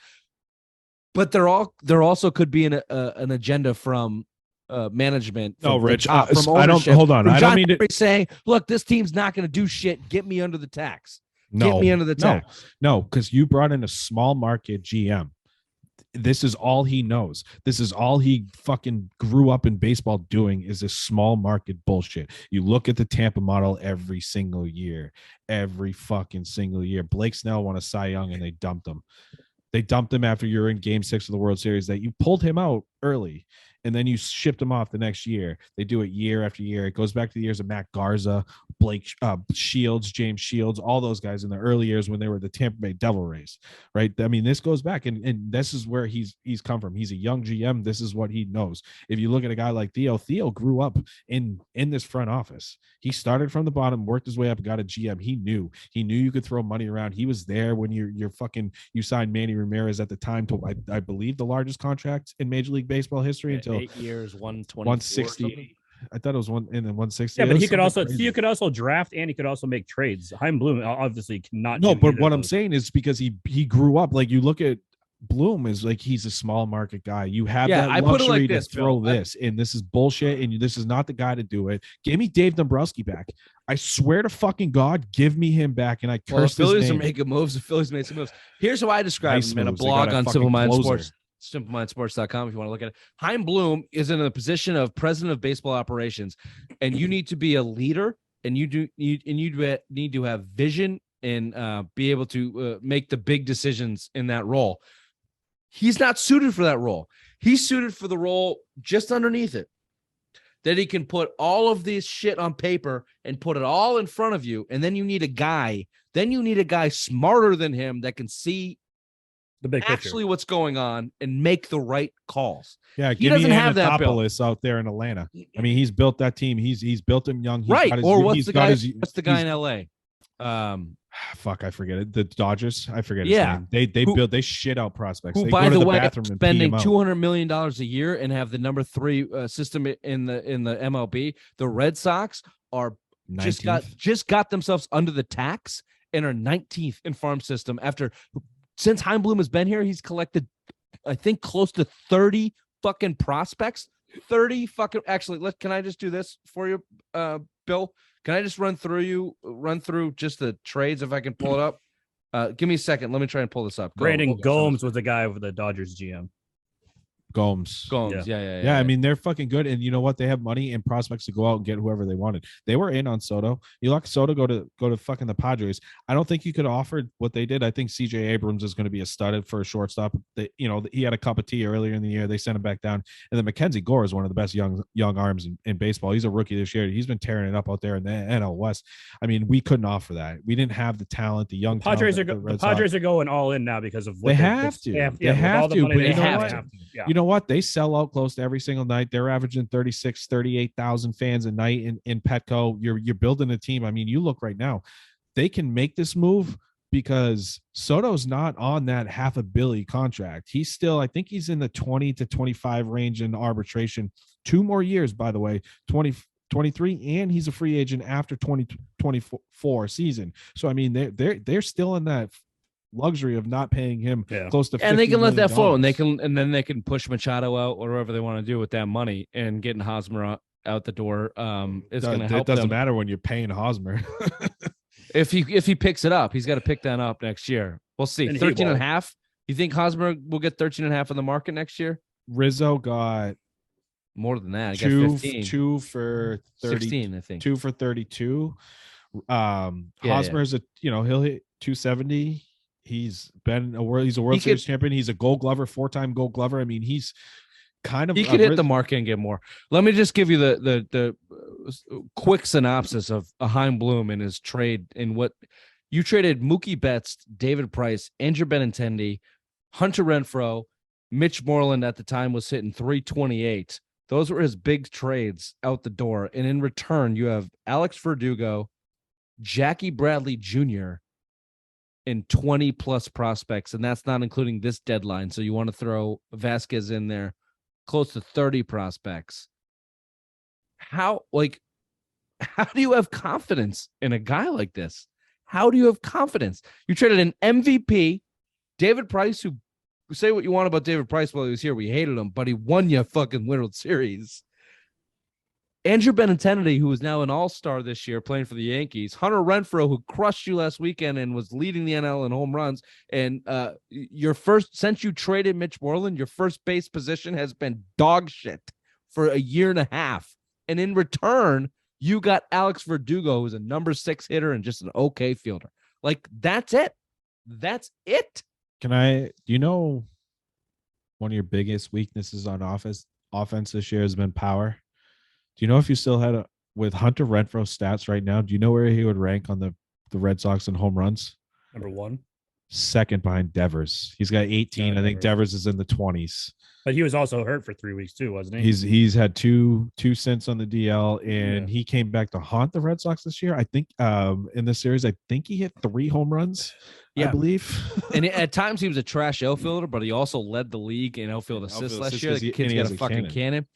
But there also could be an agenda from management. No, Rich. From I don't. Hold on. I don't mean to say, look, this team's not going to do shit. Get me under the tax. No, Get me under the tax. No, because you brought in a small market GM. This is all he knows. This is all he fucking grew up in baseball doing is this small market bullshit. You look at the Tampa model every single year. Blake Snell won a Cy Young and they dumped him. They dumped him after you're in Game 6 of the World Series. That you pulled him out early, and then you shipped them off the next year. They do it year after year. It goes back to the years of Matt Garza, Blake Shields, James Shields, all those guys in the early years when they were the Tampa Bay Devil Rays, right? I mean, this goes back, and this is where he's come from. He's a young GM. This is what he knows. If you look at a guy like Theo grew up in this front office. He started from the bottom, worked his way up, got a GM. He knew you could throw money around. He was there when you signed Manny Ramirez at the time to I believe the largest contract in Major League Baseball history until 8 years, 160. I thought it was one in the 160. Yeah, but he could also draft and he could also make trades. Chaim Bloom obviously cannot. No, but what I'm saying is because he grew up, like you look at Bloom is like he's a small market guy. You have that luxury to throw this, and this is bullshit, and this is not the guy to do it. Give me Dave Dombrowski back. I swear to fucking God, give me him back. And I curse the Phillies his name. are making moves. The Phillies made some moves. Here's how I describe Nice him in a moves. They blog got a on fucking Simple Mind closer. Sports. SimpleMindSports.com if you want to look at it. Chaim Bloom is in a position of president of baseball operations, and you need to be a leader, and you need to have vision and be able to make the big decisions in that role. He's not suited for that role. He's suited for the role just underneath it, that he can put all of this shit on paper and put it all in front of you, and then you need a guy. Then you need a guy smarter than him that can see the big actually what's going on and make the right calls. Yeah, he doesn't have that bill out there in Atlanta. I mean, he's built that team. He's built him young. Right. Or what's the guy in LA? Fuck, I forget it. The Dodgers. I forget his name. They shit out prospects. Who, they by go to the way, bathroom and spending $200 million a year and have the number 3 system in the MLB. The Red Sox are 19th. just got themselves under the tax and are 19th in farm system since Chaim Bloom has been here. He's collected, I think, close to 30 fucking prospects. 30 fucking. Actually, can I just do this for you, Bill? Can I just run through just the trades if I can pull it up? Give me a second. Let me try and pull this up. Brandon Gomes was the guy with the Dodgers GM. Gomes. Yeah. I mean, they're fucking good, and you know what? They have money and prospects to go out and get whoever they wanted. They were in on Soto. You let Soto go to fucking the Padres. I don't think you could have offered what they did. I think CJ Abrams is going to be a stud for a shortstop. He had a cup of tea earlier in the year. They sent him back down, and then Mackenzie Gore is one of the best young arms in baseball. He's a rookie this year. He's been tearing it up out there in the NL West. I mean, we couldn't offer that. We didn't have the talent. The young Padres are going all in now because of what they have to. They have to. But you know what? You know what? They sell out close to every single night. They're averaging 38,000 fans a night in Petco. You're building a team. I mean, you look right now, they can make this move because Soto's not on that $500 million contract. He's still, I think he's in the 20 to 25 range in arbitration. 2 more years, by the way, 2023, and he's a free agent after 2024 season. So I mean, they're still in that luxury of not paying him close to $50 and they can let that flow, and million. they can push Machado out or whatever they want to do with that money, and getting Hosmer out the door is going to help. It doesn't matter when you're paying Hosmer. if he picks it up, he's got to pick that up next year. We'll see. 13.5. You think Hosmer will get 13.5 on the market next year? Rizzo got more than that. Two for 30, 16, I think. 2 for 32. Hosmer's he'll hit 270. He's been he's a World Series champion. He's a Gold Glover, 4-time Gold Glover. I mean, he's kind of he could hit the market and get more. Let me just give you the quick synopsis of Chaim Bloom and his trade. In what you traded: Mookie Betts, David Price, Andrew Benintendi, Hunter Renfroe, Mitch Moreland at the time was hitting 328. Those were his big trades out the door. And in return, you have Alex Verdugo, Jackie Bradley Jr., and 20 plus prospects, and that's not including this deadline. So you want to throw Vasquez in there, close to 30 prospects. How do you have confidence in a guy like this? How do you have confidence? You traded an MVP, David Price, who say what you want about David Price while he was here. We hated him, but he won you a fucking World Series. Andrew Benintendi, who is now an all-star this year playing for the Yankees. Hunter Renfroe, who crushed you last weekend and was leading the NL in home runs. And since you traded Mitch Moreland, your first base position has been dog shit for a year and a half. And in return, you got Alex Verdugo, who's a number 6 hitter and just an okay fielder. Like, that's it. That's it. one of your biggest weaknesses on offense this year has been power. Do you know if you still had with Hunter Renfroe's stats right now? Do you know where he would rank on the Red Sox in home runs? Number 1. Second behind Devers. He's got 18. I think Devers is in the 20s. But he was also hurt for 3 weeks too, wasn't he? He's had two stints on the DL, and he came back to haunt the Red Sox this year. I think in this series, I think he hit 3 home runs. I believe. And at times he was a trash outfielder, but he also led the league in outfield assists last year. The kid's got a fucking cannon.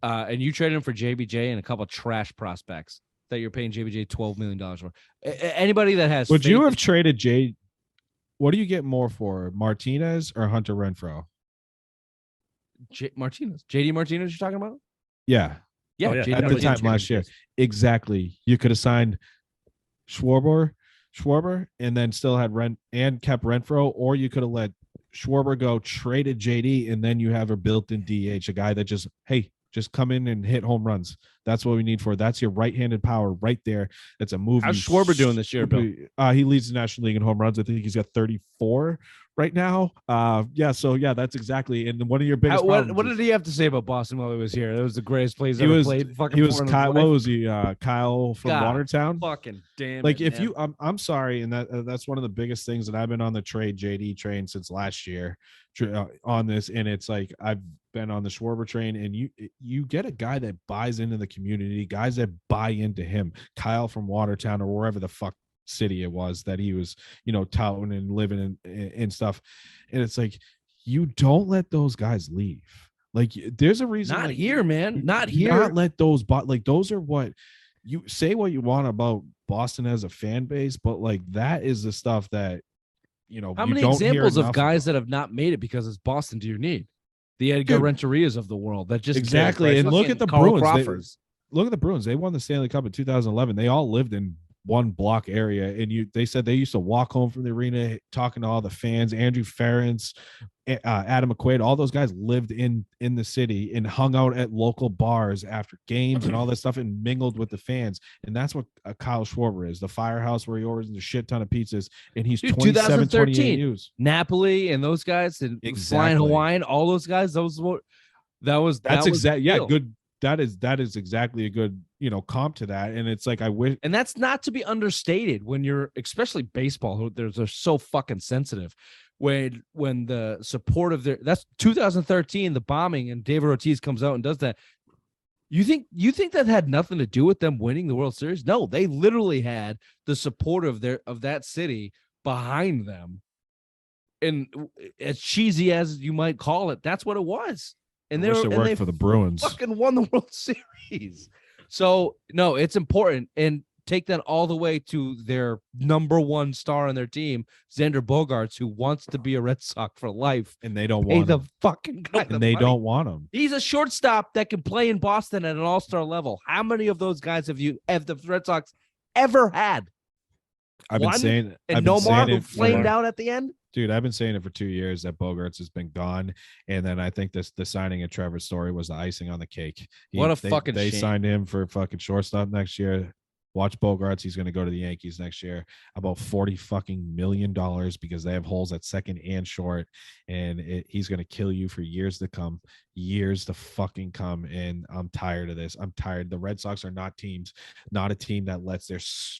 And you traded him for JBJ and a couple of trash prospects that you're paying JBJ $12 million for. Anybody that has would you have traded J? What do you get more for, Martinez or Hunter Renfroe? Martinez, JD Martinez, you're talking about? Yeah. At the time last year, exactly. You could have signed Schwarber, and then still had and kept Renfroe, or you could have let Schwarber go, traded JD, and then you have a built-in DH, a guy that just come in and hit home runs. That's what we need for. That's your right-handed power right there. That's a move. How's Schwarber doing this year, Bill? He leads the National League in home runs. I think he's got 34 right now. So that's exactly. And one of your biggest. What did he have to say about Boston while he was here? That was the greatest place ever played. He was Kyle. What was he? Kyle from Watertown. Fucking damn. Like if you, I'm sorry, and that's one of the biggest things that I've been on the trade JD train since last year on this, and it's like I've been on the Schwarber train, and you get a guy that buys into the community, guys that buy into him. Kyle from Watertown or wherever the fuck city it was that he was, touting and living in and stuff. And it's like, you don't let those guys leave. Like there's a reason. Not here, man. Not here. Not let those, like those are what you say what you want about Boston as a fan base, but like that is the stuff that, how many examples of guys that have not made it because it's Boston do you need? The Edgar Renterias of the world that just exactly. And look at the Bruins. Look at the Bruins. They won the Stanley Cup in 2011. They all lived in one block area, and they said they used to walk home from the arena talking to all the fans. Andrew Ferentz, Adam McQuaid, all those guys lived in the city and hung out at local bars after games and all that stuff and mingled with the fans. And that's what Kyle Schwarber is, the firehouse where he orders a shit ton of pizzas, and he's 27, 28 U's. Napoli and those guys and Flying Hawaiian, all those guys. That's exactly good. That is exactly a good comp to that. And it's like I wish, and that's not to be understated when you're, especially baseball, they're so fucking sensitive. When the support of that's 2013, the bombing, and David Ortiz comes out and does that. You think that had nothing to do with them winning the World Series? No, they literally had the support of that city behind them. And as cheesy as you might call it, that's what it was. And they worked for the Bruins. Fucking won the World Series. So no, it's important, and take that all the way to their number one star on their team, Xander Bogaerts, who wants to be a Red Sox for life, and they don't want the fucking guy. And they don't want him. He's a shortstop that can play in Boston at an all-star level. How many of those guys have the Red Sox ever had? I've been saying, and Nomar, who flamed out at the end. Dude, I've been saying it for 2 years that Bogaerts has been gone, and then I think the signing of Trevor Story was the icing on the cake. They signed him for fucking shortstop next year. Watch Bogaerts. He's going to go to the Yankees next year. About $40 million because they have holes at second and short, and he's going to kill you for years to come. Years to fucking come. And I'm tired of this. I'm tired. The Red Sox are not a team that lets their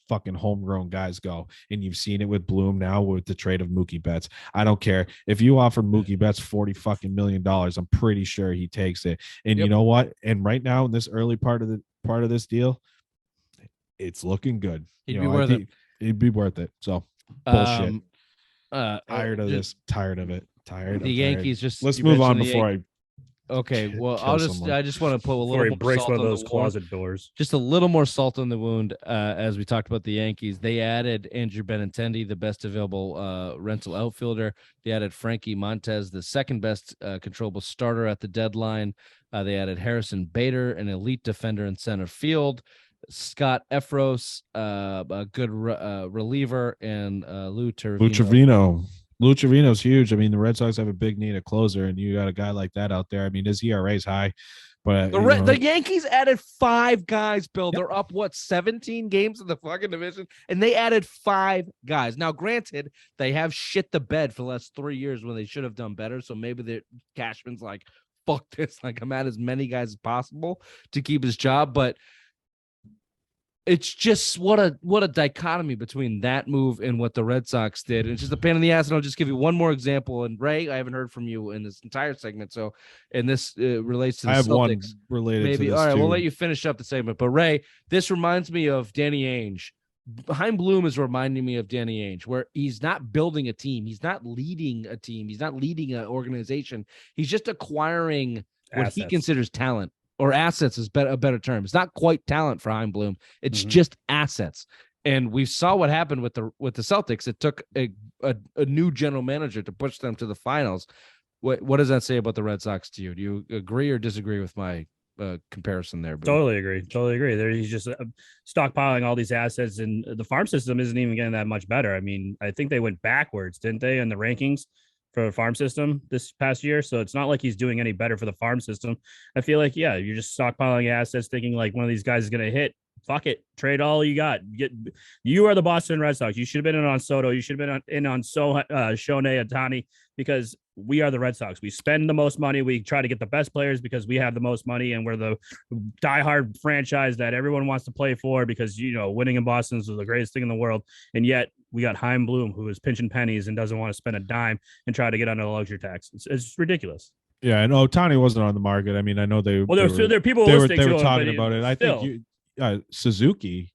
fucking homegrown guys go. And you've seen it with Bloom now with the trade of Mookie Betts. I don't care if you offer Mookie Betts $40 million. I'm pretty sure he takes it. And you know what? And right now in this early part of this deal, it's looking good. It'd be worth it. It'd be worth it. So bullshit. Tired of this. Tired of it. Tired. The Yankees just. Let's move on before I. Okay. Well, I just want to put a little more breaks salt one of on those the closet wound. doors. Just a little more salt on the wound. As we talked about the Yankees, they added Andrew Benintendi, the best available rental outfielder. They added Frankie Montez, the second best controllable starter at the deadline. They added Harrison Bader, an elite defender in center field. Scott Efros, a good reliever, and Lou Trevino. Lucherino's huge. I mean, the Red Sox have a big need a closer, and you got a guy like that out there. I mean, his ERA is high, but The Yankees added 5 guys, Bill. Yep. They're up, 17 games in the fucking division, and they added 5 guys. Now, granted, they have shit the bed for the last 3 years when they should have done better, so maybe the Cashman's like, fuck this, like, I'm at as many guys as possible to keep his job, but it's just what a dichotomy between that move and what the Red Sox did. And it's just a pain in the ass. And I'll just give you one more example. And Ray, I haven't heard from you in this entire segment. So, and this relates to the I have Celtics. one related Maybe. to this All right, too. we'll let you finish up the segment. But Ray, this reminds me of Danny Ainge. Chaim Bloom is reminding me of Danny Ainge, where he's not building a team. He's not leading a team. He's not leading an organization. He's just acquiring what he considers talent. Or assets is a better term. It's not quite talent for Chaim Bloom. It's just assets. And we saw what happened with the Celtics. It took a new general manager to push them to the finals. What does that say about the Red Sox to you? Do you agree or disagree with my comparison there? Totally agree. He's just stockpiling all these assets, and the farm system isn't even getting that much better. I mean, I think they went backwards, didn't they, in the rankings for the farm system this past year? So it's not like he's doing any better for the farm system. I feel like, yeah, you're just stockpiling assets, thinking like one of these guys is going to hit. Fuck it, trade all you got. You are the Boston Red Sox. You should have been in on Soto. You should have been in on Shohei Ohtani, because we are the Red Sox. We spend the most money. We try to get the best players because we have the most money, and we're the diehard franchise that everyone wants to play for because, winning in Boston is the greatest thing in the world. And yet we got Chaim Bloom, who is pinching pennies and doesn't want to spend a dime and try to get under the luxury tax. It's ridiculous. Yeah, and Ohtani wasn't on the market. I mean, I know there are people they listening were to talking him, about it. I still. think Suzuki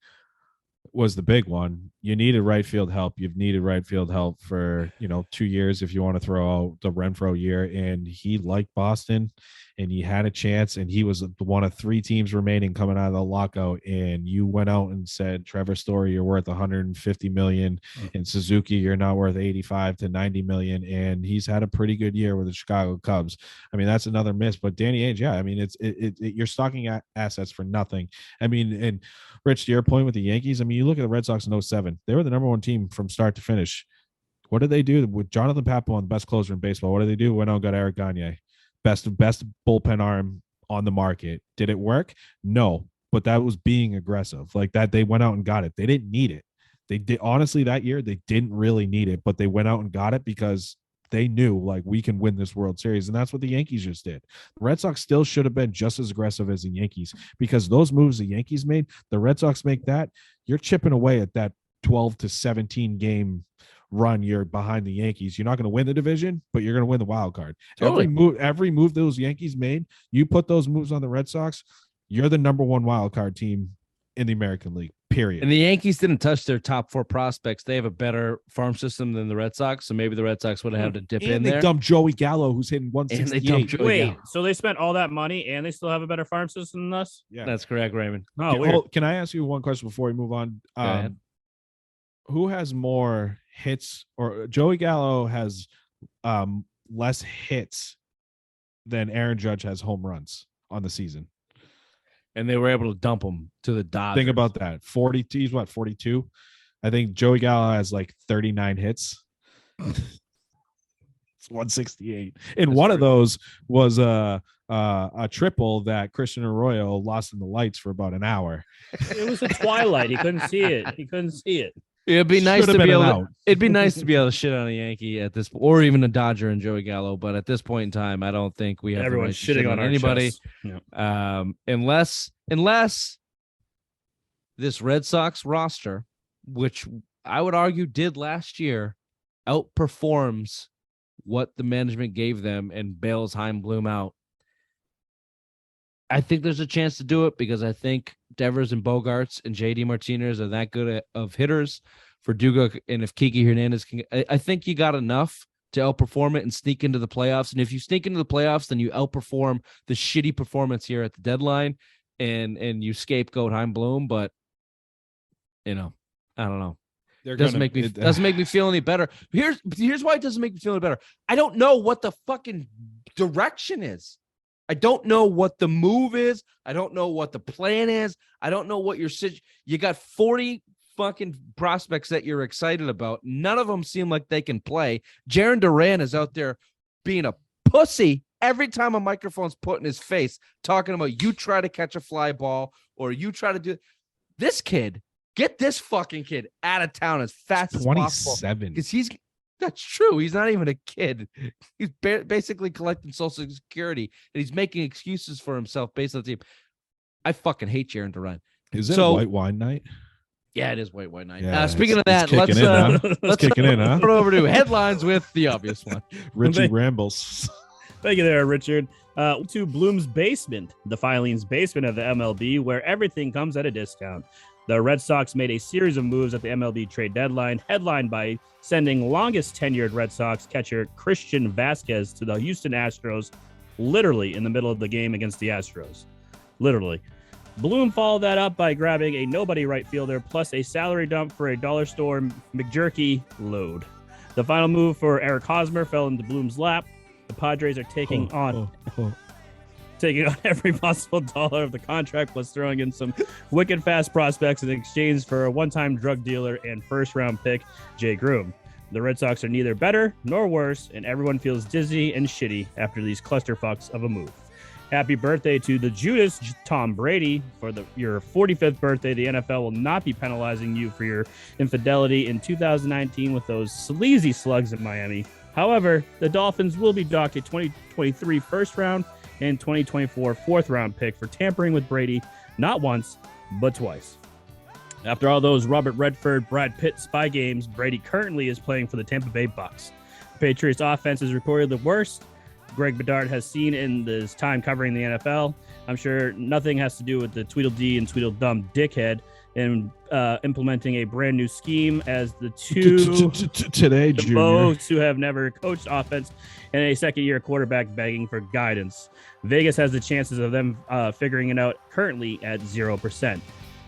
was the big one. You needed right field help. You've needed right field help for 2 years if you want to throw out the Renfroe year. And he liked Boston, and he had a chance. And he was one of 3 teams remaining coming out of the lockout. And you went out and said, Trevor Story, you're worth 150 million, and Suzuki, you're now worth 85 to 90 million. And he's had a pretty good year with the Chicago Cubs. I mean, that's another miss. But Danny Ainge, yeah, I mean, you're stocking assets for nothing. I mean, and Rich, to your point with the Yankees, I mean, you look at the Red Sox in 07, they were the number 1 team from start to finish. What did they do with Jonathan Papelbon, the best closer in baseball? What did they do? Went out and got Eric Gagne, best bullpen arm on the market. Did it work? No, but that was being aggressive. Like that, they went out and got it. They didn't need it. They did, honestly, that year they didn't really need it, but they went out and got it because they knew, like, we can win this World Series. And that's what the Yankees just did. The Red Sox still should have been just as aggressive as the Yankees, because those moves the Yankees made, the Red Sox make that, you're chipping away at that 12 to 17 game run. You're behind the Yankees. You're not going to win the division, but you're going to win the wild card. Totally. Every move those Yankees made, you put those moves on the Red Sox, you're the number 1 wild card team in the American League, period. And the Yankees didn't touch their top 4 prospects. They have a better farm system than the Red Sox, so maybe the Red Sox would have had to dip in there. They dumped Joey Gallo, who's hitting 168. Wait, so they spent all that money and they still have a better farm system than us? Yeah, that's correct, Raymond. Can I ask you one question before we move on? Who has more hits? Or Joey Gallo has less hits than Aaron Judge has home runs on the season. And they were able to dump him to the Dodgers. Think about that. 42. He's what, 42? I think Joey Gallo has like 39 hits. It's 168. And that's one of those was a triple that Christian Arroyo lost in the lights for about an hour. It was a twilight. He couldn't see it. It'd be nice to be able. It'd be nice to be able to shit on a Yankee at this, or even a Dodger and Joey Gallo. But at this point in time, I don't think we have everyone's shitting on anybody. Yeah. Unless this Red Sox roster, which I would argue did last year, outperforms what the management gave them and bails Chaim Bloom out. I think there's a chance to do it because I think Devers and Bogarts and JD Martinez are that good of hitters for Duga. And if Kiki Hernandez can, I think you got enough to outperform it and sneak into the playoffs. And if you sneak into the playoffs, then you outperform the shitty performance here at the deadline and you scapegoat Chaim Bloom. But, I don't know. It doesn't make me feel any better. Here's why it doesn't make me feel any better. I don't know what the fucking direction is. I don't know what the move is. I don't know what the plan is. I don't know what you got 40 fucking prospects that you're excited about. None of them seem like they can play. Jaron Duran is out there being a pussy every time a microphone's put in his face, talking about you try to catch a fly ball or you try to do this kid. Get this fucking kid out of town as fast as possible. 27. Because that's true. He's not even a kid. He's basically collecting Social Security, and he's making excuses for himself based on the team. I fucking hate Jaron Duran. Is it white wine night? Yeah, it is white night. Yeah, speaking of that, let's kicking in, huh? Turn over to headlines with the obvious one. Richy Rambles. Thank you there, Richard. To Bloom's basement, the filings basement of the MLB, where everything comes at a discount. The Red Sox made a series of moves at the MLB trade deadline, headlined by sending longest tenured Red Sox catcher Christian Vasquez to the Houston Astros, literally in the middle of the game against the Astros. Literally. Bloom followed that up by grabbing a nobody right fielder plus a salary dump for a dollar store McJerky load. The final move for Eric Hosmer fell into Bloom's lap. The Padres are taking on every possible dollar of the contract, plus throwing in some wicked fast prospects in exchange for a one-time drug dealer and first-round pick, Jay Groom. The Red Sox are neither better nor worse, and everyone feels dizzy and shitty after these clusterfucks of a move. Happy birthday to the Judas Tom Brady. For your 45th birthday, the NFL will not be penalizing you for your infidelity in 2019 with those sleazy slugs in Miami. However, the Dolphins will be docked a 2023 first round and 2024 fourth round pick for tampering with Brady, not once, but twice. After all those Robert Redford, Brad Pitt spy games, Brady currently is playing for the Tampa Bay Bucks. The Patriots offense is reported the worst Greg Bedard has seen in his time covering the NFL. I'm sure nothing has to do with the Tweedledee and Tweedledum dickhead in implementing a brand new scheme as the today Junior most who have never coached offense and a second-year quarterback begging for guidance. Vegas has the chances of them figuring it out currently at 0%.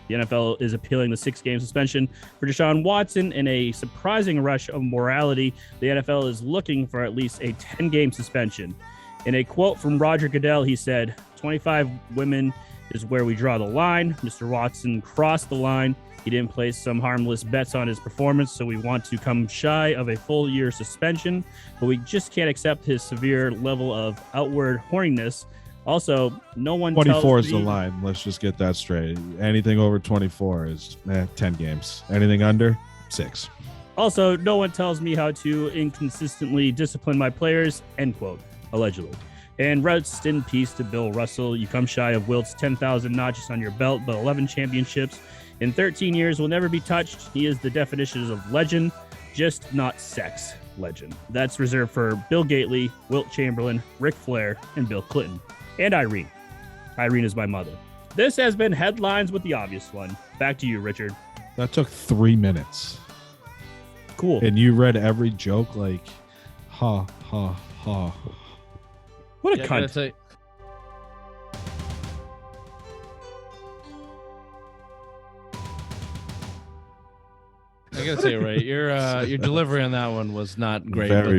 The NFL is appealing the 6-game suspension for Deshaun Watson in a surprising rush of morality. The NFL is looking for at least a 10-game suspension. In a quote from Roger Goodell, he said, 25 women is where we draw the line. Mr. Watson crossed the line. He didn't place some harmless bets on his performance, so we want to come shy of a full year suspension, but we just can't accept his severe level of outward horniness. Also, no one 24 is the line. Let's just get that straight. Anything over 24 is 10 games. Anything under, 6. Also, no one tells me how to inconsistently discipline my players, end quote, allegedly. And rest in peace to Bill Russell. You come shy of Wilt's 10,000 notches on your belt, but 11 championships in 13 years will never be touched. He is the definition of legend, just not sex legend. That's reserved for Bill Gately, Wilt Chamberlain, Ric Flair, and Bill Clinton. And Irene. Irene is my mother. This has been Headlines with the Obvious One. Back to you, Richard. That took 3 minutes. Cool. And you read every joke like, ha, ha, ha. What a cunt. I gotta say, Ray, your delivery on that one was not great, Very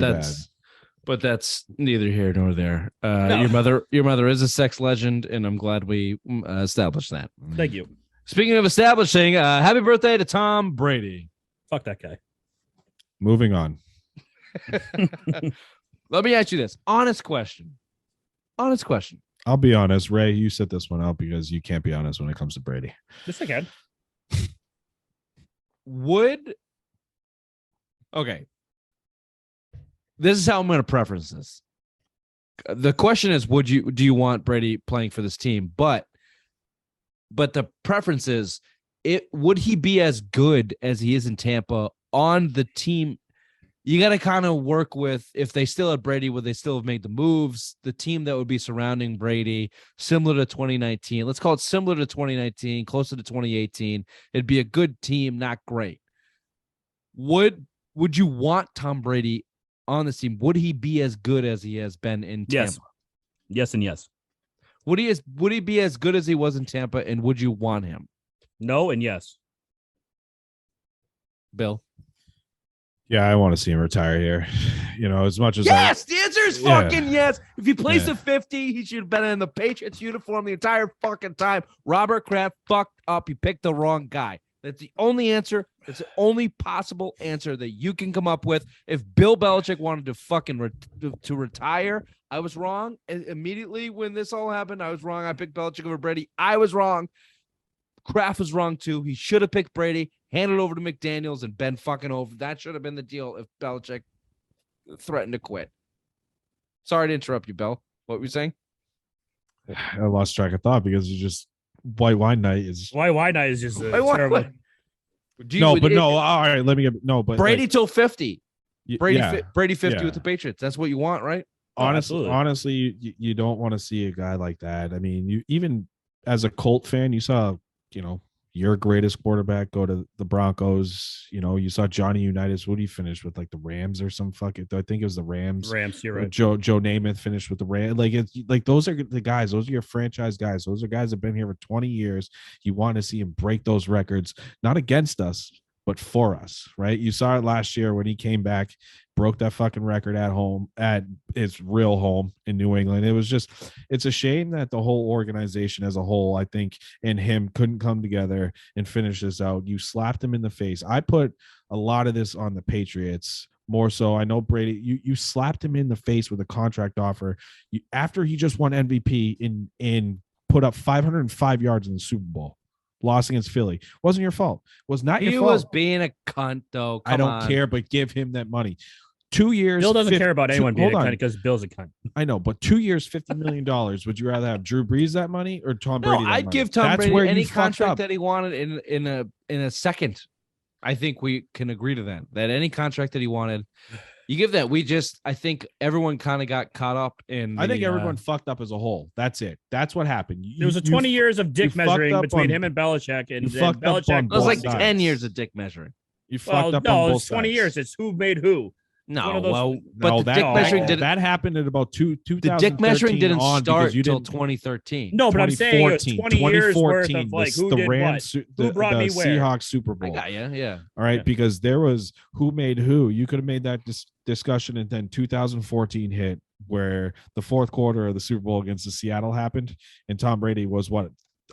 but that's neither here nor there. No. Your mother is a sex legend, and I'm glad we established that. Thank you. Speaking of establishing, happy birthday to Tom Brady. Fuck that guy. Moving on. Let me ask you this honest question. I'll be honest, Ray, you set this one out because you can't be honest when it comes to Brady. Yes, I can. Okay. This is how I'm going to preference this. The question is, do you want Brady playing for this team? But the preference is, would he be as good as he is in Tampa on the team? You got to kind of work with, if they still had Brady, would they still have made the moves? The team that would be surrounding Brady, similar to 2019. Let's call it similar to 2019, closer to 2018. It'd be a good team, not great. Would you want Tom Brady on this team? Would he be as good as he has been in Tampa? Yes and yes. Would he be as good as he was in Tampa, and would you want him? No and yes. Bill? Yeah, I want to see him retire here. You know, as much as yes, the answer is fucking yes. If he plays Yeah. the 50, he should have been in the Patriots uniform the entire fucking time. Robert Kraft fucked up. He picked the wrong guy. That's the only answer. It's the only possible answer that you can come up with. If Bill Belichick wanted to fucking to retire, I was wrong. Immediately when this all happened, I was wrong. I picked Belichick over Brady. I was wrong. Kraft was wrong too. He should have picked Brady, handed over to McDaniels, and been fucking over. That should have been the deal if Belichick threatened to quit. Sorry to interrupt you, Bill. What were you saying? I lost track of thought because it's just white wine night is Why night is just terrible. All right, let me get but Brady till 50. Brady yeah, Brady 50 yeah. with the Patriots. That's what you want, right? Honestly, you don't want to see a guy like that. I mean, you even as a Colt fan, you saw, your greatest quarterback go to the Broncos. You saw Johnny Unitas. What did he finish with, like the Rams or some fucking? I think it was the Rams. You're right. Joe Namath finished with the Rams. Like it's like those are the guys. Those are your franchise guys. Those are guys that have been here for 20 years. You want to see him break those records, not against us, but for us, right? You saw it last year when he came back, broke that fucking record at home, at his real home in New England. It's a shame that the whole organization as a whole, I think, and him couldn't come together and finish this out. You slapped him in the face. I put a lot of this on the Patriots more so. I know Brady, you slapped him in the face with a contract offer after he just won MVP and put up 505 yards in the Super Bowl. Lost against Philly. Wasn't your fault. Was not your fault. He was being a cunt, though. I don't care, but give him that money. 2 years. Bill doesn't care about anyone being a cunt because Bill's a cunt. I know, but 2 years, $50 million. Would you rather have Drew Brees that money or Tom Brady? No, I'd give Tom Brady any contract that he wanted in a second. I think we can agree to that. That any contract that he wanted, you give that. I think everyone kind of got caught up in. I think everyone fucked up as a whole. That's it. That's what happened. There was 20 years of dick measuring between him and Belichick, and Belichick. It was like 10 years of dick measuring. You fucked up on both sides. 20 years. It's who made who. No, but the dick measuring didn't. That happened at about 2013. The dick measuring didn't start until 2013. No, but I'm saying it was 20 years worth of like who did Rams, what, who brought me where. Seahawks Super Bowl. I got you, yeah. All right, because there was who made who. You could have made that discussion, and then 2014 hit where the fourth quarter of the Super Bowl against the Seattle happened, and Tom Brady was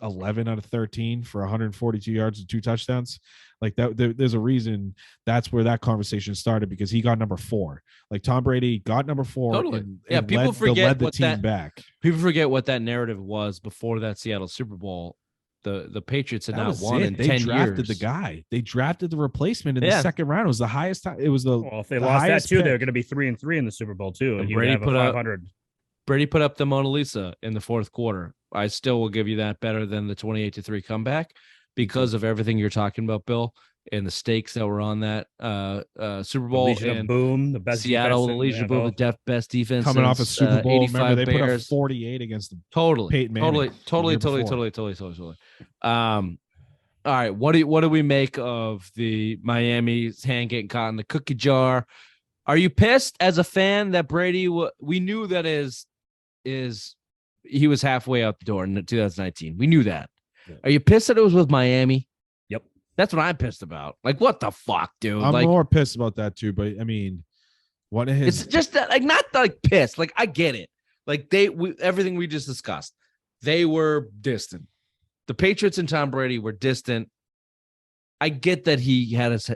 11 out of 13 for 142 yards and 2 touchdowns. Like that, there's a reason that's where that conversation started, because he got number 4. Like Tom Brady got number 4. Totally. And people forget the team back. People forget what that narrative was before that Seattle Super Bowl. The Patriots had not won in 10 years. They drafted the guy. They drafted the replacement in the second round. It was the highest time. It was the if they lost that too, they're going to be 3-3 in the Super Bowl too. And Brady put 500. Brady put up the Mona Lisa in the fourth quarter. I still will give you that better than the 28-3 comeback because of everything you're talking about, Bill, and the stakes that were on that Super Bowl. And boom, the best Seattle, the Legion Boom, the best defense coming off a Super Bowl. 85 Remember, they Bears. put up 48 against the Totally. All right, what do we make of the Miami's hand getting caught in the cookie jar? Are you pissed as a fan that Brady? We knew that he was halfway out the door in 2019. We knew that. Yeah. Are you pissed that it was with Miami? Yep. That's what I'm pissed about. Like, what the fuck, dude? I'm more pissed about that too. But I mean, what is it's just that, like, not like pissed. Like, I get it. Like everything we just discussed, they were distant. The Patriots and Tom Brady were distant. I get that he had us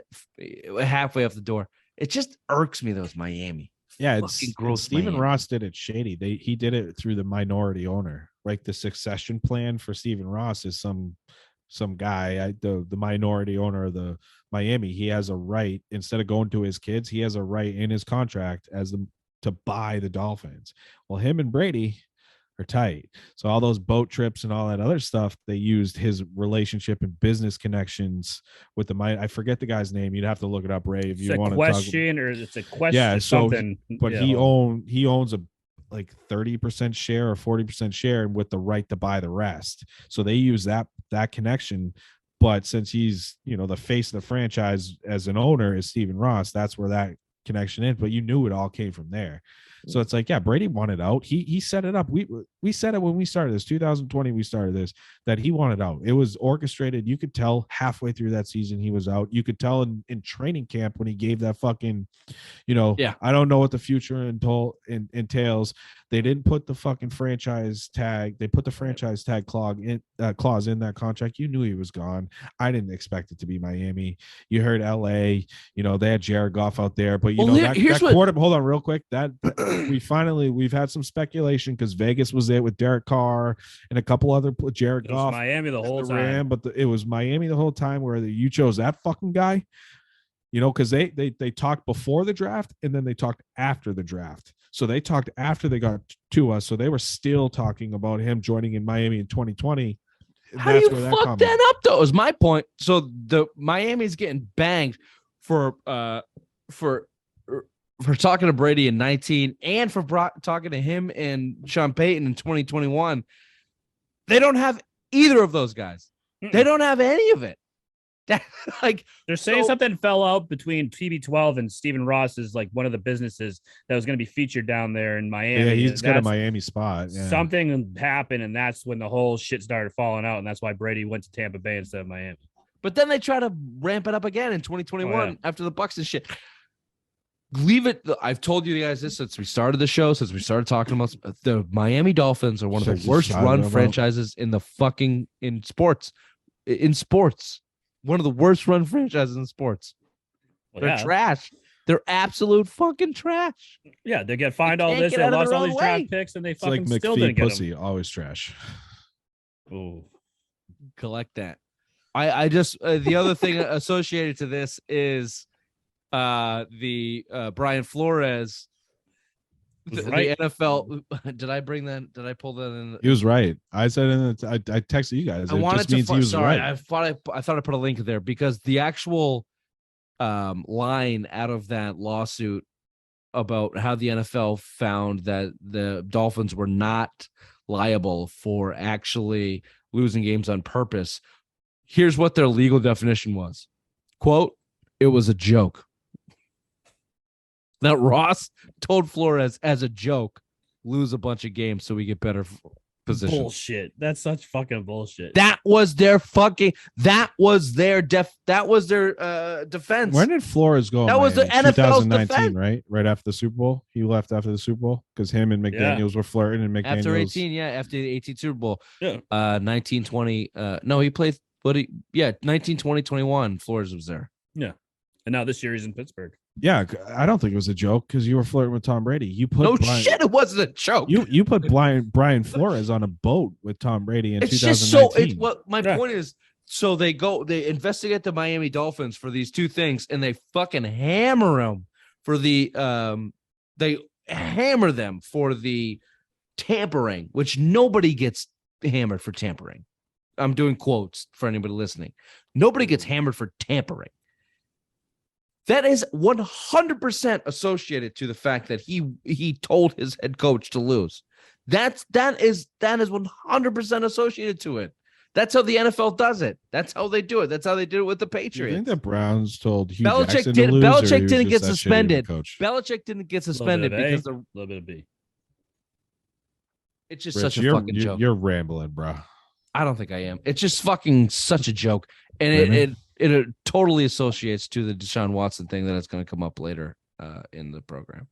halfway off the door. It just irks me that it was Miami. Yeah, it's Stephen Ross did it shady. He did it through the minority owner. Like the succession plan for Stephen Ross is some guy, the minority owner of the Miami. He has a right, instead of going to his kids, he has a right in his contract to buy the Dolphins. Well, him and Brady are tight. So all those boat trips and all that other stuff, they used his relationship and business connections with I forget the guy's name. You'd have to look it up, Ray, if you want to question, or it's a question. Yeah, so something. He owns a like 30% share or 40% share with the right to buy the rest. So they use that connection. But since he's, the face of the franchise as an owner is Stephen Ross, that's where that connection is. But you knew it all came from there. So it's like, yeah, Brady wanted out. He set it up. We said it when we started this, 2020, we started this, that he wanted out. It was orchestrated. You could tell halfway through that season he was out. You could tell in training camp when he gave that fucking, I don't know what the future entails. They didn't put the fucking franchise tag. They put the franchise tag clause in that contract. You knew he was gone. I didn't expect it to be Miami. You heard LA, they had Jared Goff out there, but hold on real quick. We've had some speculation because Vegas was there with Derek Carr and a couple other Jared Goff. Miami the whole time. But it was Miami the whole time where you chose that fucking guy. Because they talked before the draft and then they talked after the draft. So they talked after they got to us. So they were still talking about him joining in Miami in 2020. How do you fuck that up, though? Is my point. So the Miami's getting banged for talking to Brady in 19 and for talking to him and Sean Payton in 2021. They don't have either of those guys. They don't have any of it. They're saying something fell out between TB12 and Stephen Ross is like one of the businesses that was going to be featured down there in Miami. Yeah, he's got a Miami spot. Yeah. Something happened, and that's when the whole shit started falling out, and that's why Brady went to Tampa Bay instead of Miami. But then they try to ramp it up again in 2021 after the Bucks and shit. Leave it. I've told you guys this since we started the show, since we started talking about the Miami Dolphins are one of the worst run franchises in sports. One of the worst run franchises in sports. They're trash. They're absolute fucking trash. Yeah, they get fined all this. They lost all these draft picks, and they fucking still didn't get pussy. Always trash. Oh, collect that. I just the other thing associated to this is the Brian Flores. The NFL. Did I bring that? Did I pull that in? He was right. I said I texted you guys. It just means he was right. I thought I put a link there because the actual line out of that lawsuit about how the NFL found that the Dolphins were not liable for actually losing games on purpose. Here's what their legal definition was. Quote, it was a joke. Now, Ross told Flores as a joke, lose a bunch of games so we get better position. Bullshit. That's such fucking bullshit. That was their defense. Where did Flores go? That was the NFL's 2019, defense. Right after the Super Bowl. He left after the Super Bowl because him and McDaniels were flirting, and McDaniels after 18, after the 18 Super Bowl. Yeah. 19, 20. No, he played 19, 20, 21. Flores was there. Yeah. And now this year he's in Pittsburgh. Yeah, I don't think it was a joke because you were flirting with Tom Brady. You put shit, it wasn't a joke. You put Brian Flores on a boat with Tom Brady in 2019. Just so. My point is, so they investigate the Miami Dolphins for these two things, and they fucking hammer them for the they hammer them for the tampering, which nobody gets hammered for tampering. I'm doing quotes for anybody listening. Nobody gets hammered for tampering. That is 100% associated to the fact that he told his head coach to lose. That is 100% associated to it. That's how the NFL does it. That's how they do it. That's how they did it with the Patriots. Do you think the Browns told Hugh Belichick Jackson to lose, Belichick didn't get suspended. Belichick didn't get suspended because a little bit of B. It's just such a fucking joke. You're rambling, bro. I don't think I am. It's just fucking such a joke, and it totally associates to the Deshaun Watson thing that is going to come up later in the program.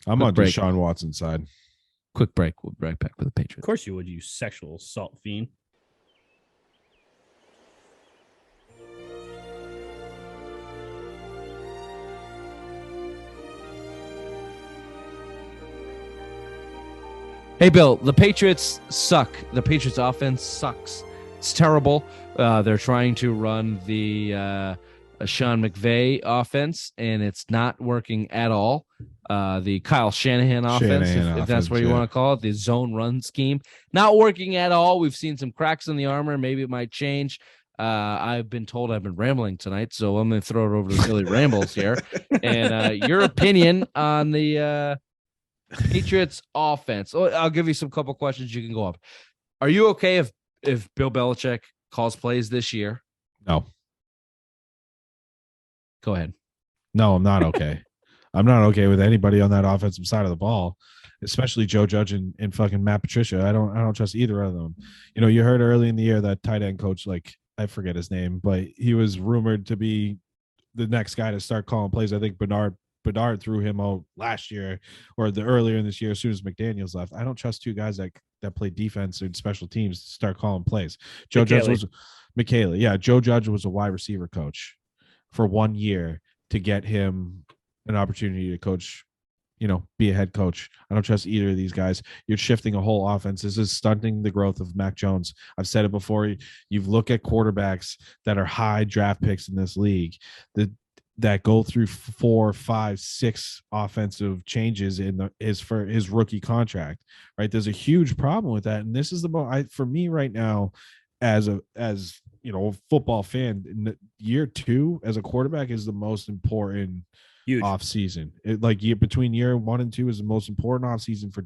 I'm on Deshaun Watson's side. Quick break. We'll be right back with the Patriots. Of course you would, you sexual assault fiend. Hey, Bill, the Patriots suck. The Patriots offense sucks. It's terrible. They're trying to run the Sean McVay offense, and it's not working at all. The Kyle Shanahan offense, if that's what you want to call it, the zone run scheme, not working at all. We've seen some cracks in the armor. Maybe it might change. I've been told I've been rambling tonight, so I'm going to throw it over to Billy Rambles here. And your opinion on the Patriots offense. I'll give you some couple questions. You can go up. Are you okay if Bill Belichick calls plays this year? No. Go ahead. No, I'm not okay. I'm not okay with anybody on that offensive side of the ball, especially Joe Judge and fucking Matt Patricia. I don't trust either of them. You know, you heard early in the year that tight end coach, like I forget his name, but he was rumored to be the next guy to start calling plays. I think Bernard Bedard threw him out last year or the earlier in this year as soon as McDaniels left. I don't trust two guys that play defense and special teams to start calling plays. Joe Judge was Michaela. Yeah, Joe Judge was a wide receiver coach for 1 year to get him an opportunity to coach, be a head coach. I don't trust either of these guys. You're shifting a whole offense. This is stunting the growth of Mac Jones. I've said it before. You've looked at quarterbacks that are high draft picks in this league that go through 4, 5, 6 offensive changes for his rookie contract, right? There's a huge problem with that. And this is for me right now, as a football fan, in the year 2 as a quarterback is the most important off season. Between year 1 and 2 is the most important off season for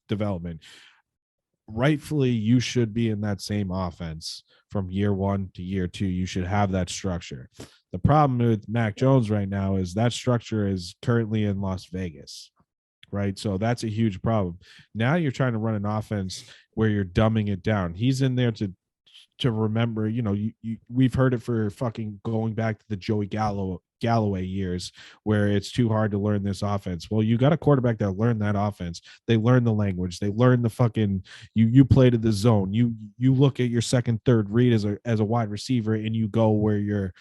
development. Rightfully, you should be in that same offense from year 1 to year 2. You should have that structure. The problem with Mac Jones right now is that structure is currently in Las Vegas, right? So that's a huge problem. Now you're trying to run an offense where you're dumbing it down. He's in there to remember, we've heard it for fucking going back to the Joey Galloway years where it's too hard to learn this offense. Well, you got a quarterback that learned that offense. They learn the language. They learn the fucking you play to the zone. You look at your second, third read as a wide receiver and you go where you're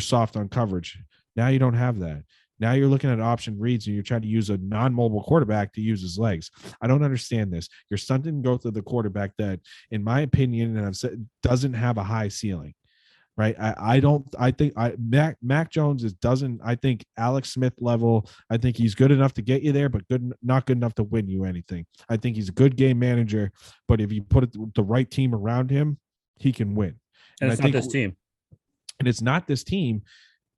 soft on coverage. Now you don't have that. Now you're looking at option reads and you're trying to use a non-mobile quarterback to use his legs. I don't understand this. You're stunting growth of the quarterback that, in my opinion, and I've said, doesn't have a high ceiling, right? I think Mac Jones I think Alex Smith level. I think he's good enough to get you there, but not good enough to win you anything. I think he's a good game manager, but if you put the right team around him, he can win. And it's not this team. And it's not this team.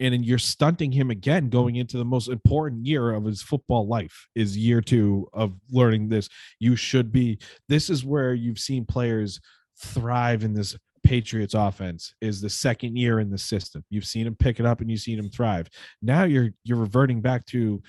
And you're stunting him again going into the most important year of his football life is year 2 of learning this. This is where you've seen players thrive in this Patriots offense is the second year in the system. You've seen him pick it up and you've seen him thrive. Now you're reverting back to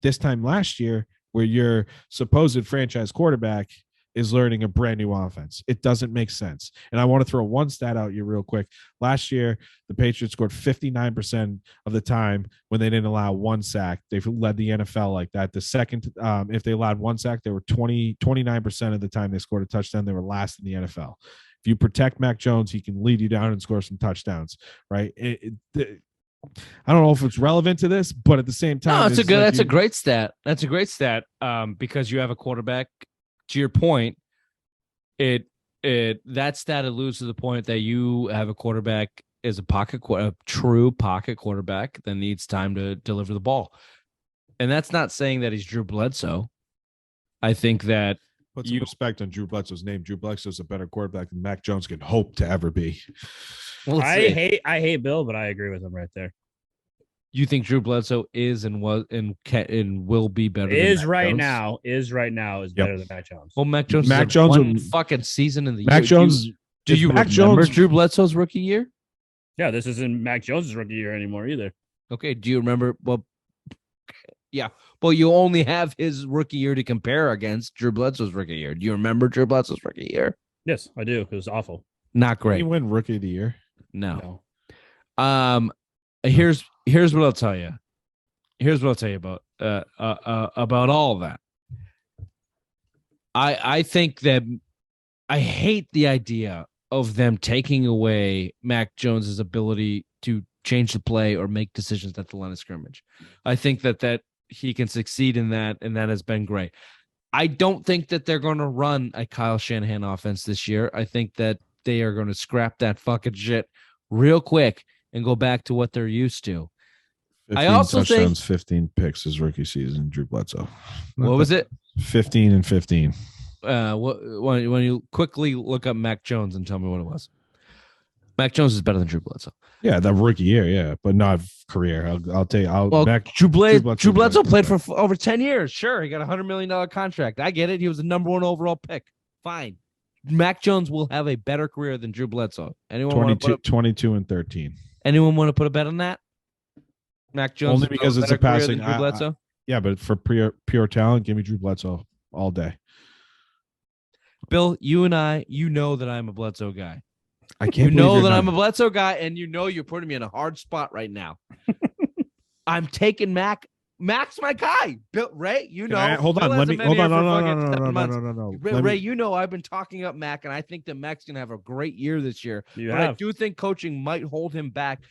this time last year where your supposed franchise quarterback is learning a brand new offense. It doesn't make sense. And I want to throw one stat out here real quick. Last year, the Patriots scored 59% of the time when they didn't allow one sack. They've led the NFL like that. The second, if they allowed one sack, they were 29% of the time they scored a touchdown. They were last in the NFL. If you protect Mac Jones, he can lead you down and score some touchdowns, right? I don't know if it's relevant to this, but at the same time, no, that's a great stat. That's a great stat because you have a quarterback. To your point, that stat alludes to the point that you have a quarterback is a true pocket quarterback that needs time to deliver the ball, and that's not saying that he's Drew Bledsoe. I think that put some respect on Drew Bledsoe's name. Drew Bledsoe's a better quarterback than Mac Jones can hope to ever be. Well, I hate Bill, but I agree with him right there. You think Drew Bledsoe is and was and will be better? Is than right Jones? now better than Mac Jones. Well, Mac Jones one fucking season in the Mac year. Jones. Do you Mac remember Jones Drew Bledsoe's rookie year? Yeah, this isn't Mac Jones' rookie year anymore either. Okay, do you remember? Well, yeah. Well, you only have his rookie year to compare against Drew Bledsoe's rookie year. Do you remember Drew Bledsoe's rookie year? Yes, I do. It was awful. Not great. Did he win rookie of the year? No. Here's what I'll tell you. Here's what I'll tell you about all of that. I think that I hate the idea of them taking away Mac Jones's ability to change the play or make decisions at the line of scrimmage. I think that he can succeed in that, and that has been great. I don't think that they're going to run a Kyle Shanahan offense this year. I think that they are going to scrap that fucking shit real quick and go back to what they're used to. 15 I also touchdowns, think 15 picks his rookie season, Drew Bledsoe. What was it? 15 and 15. When you quickly look up Mac Jones and tell me what it was. Mac Jones is better than Drew Bledsoe. Yeah, the rookie year, yeah, but not career. I'll tell you. Drew Bledsoe played for over 10 years. Sure, he got a $100 million contract. I get it. He was the number 1 overall pick. Fine. Mac Jones will have a better career than Drew Bledsoe. 22 and 13. Anyone want to put a bet on that? Mac Jones only because it's a passing. Drew Bledsoe? Yeah, but for pure talent, give me Drew Bledsoe all day. Bill, you and I, you know that I'm a Bledsoe guy. I can't. You know that I'm a Bledsoe guy, and you know you're putting me in a hard spot right now. I'm taking Mac Mac's my guy. Bill Ray, you know. Hold Bill on. Let hasn't me been hold here on. for No, fucking no, no, 7 no, no, months. no, no, no. Ray, you know I've been talking up Mac, and I think that Mac's gonna have a great year this year. I do think coaching might hold him back.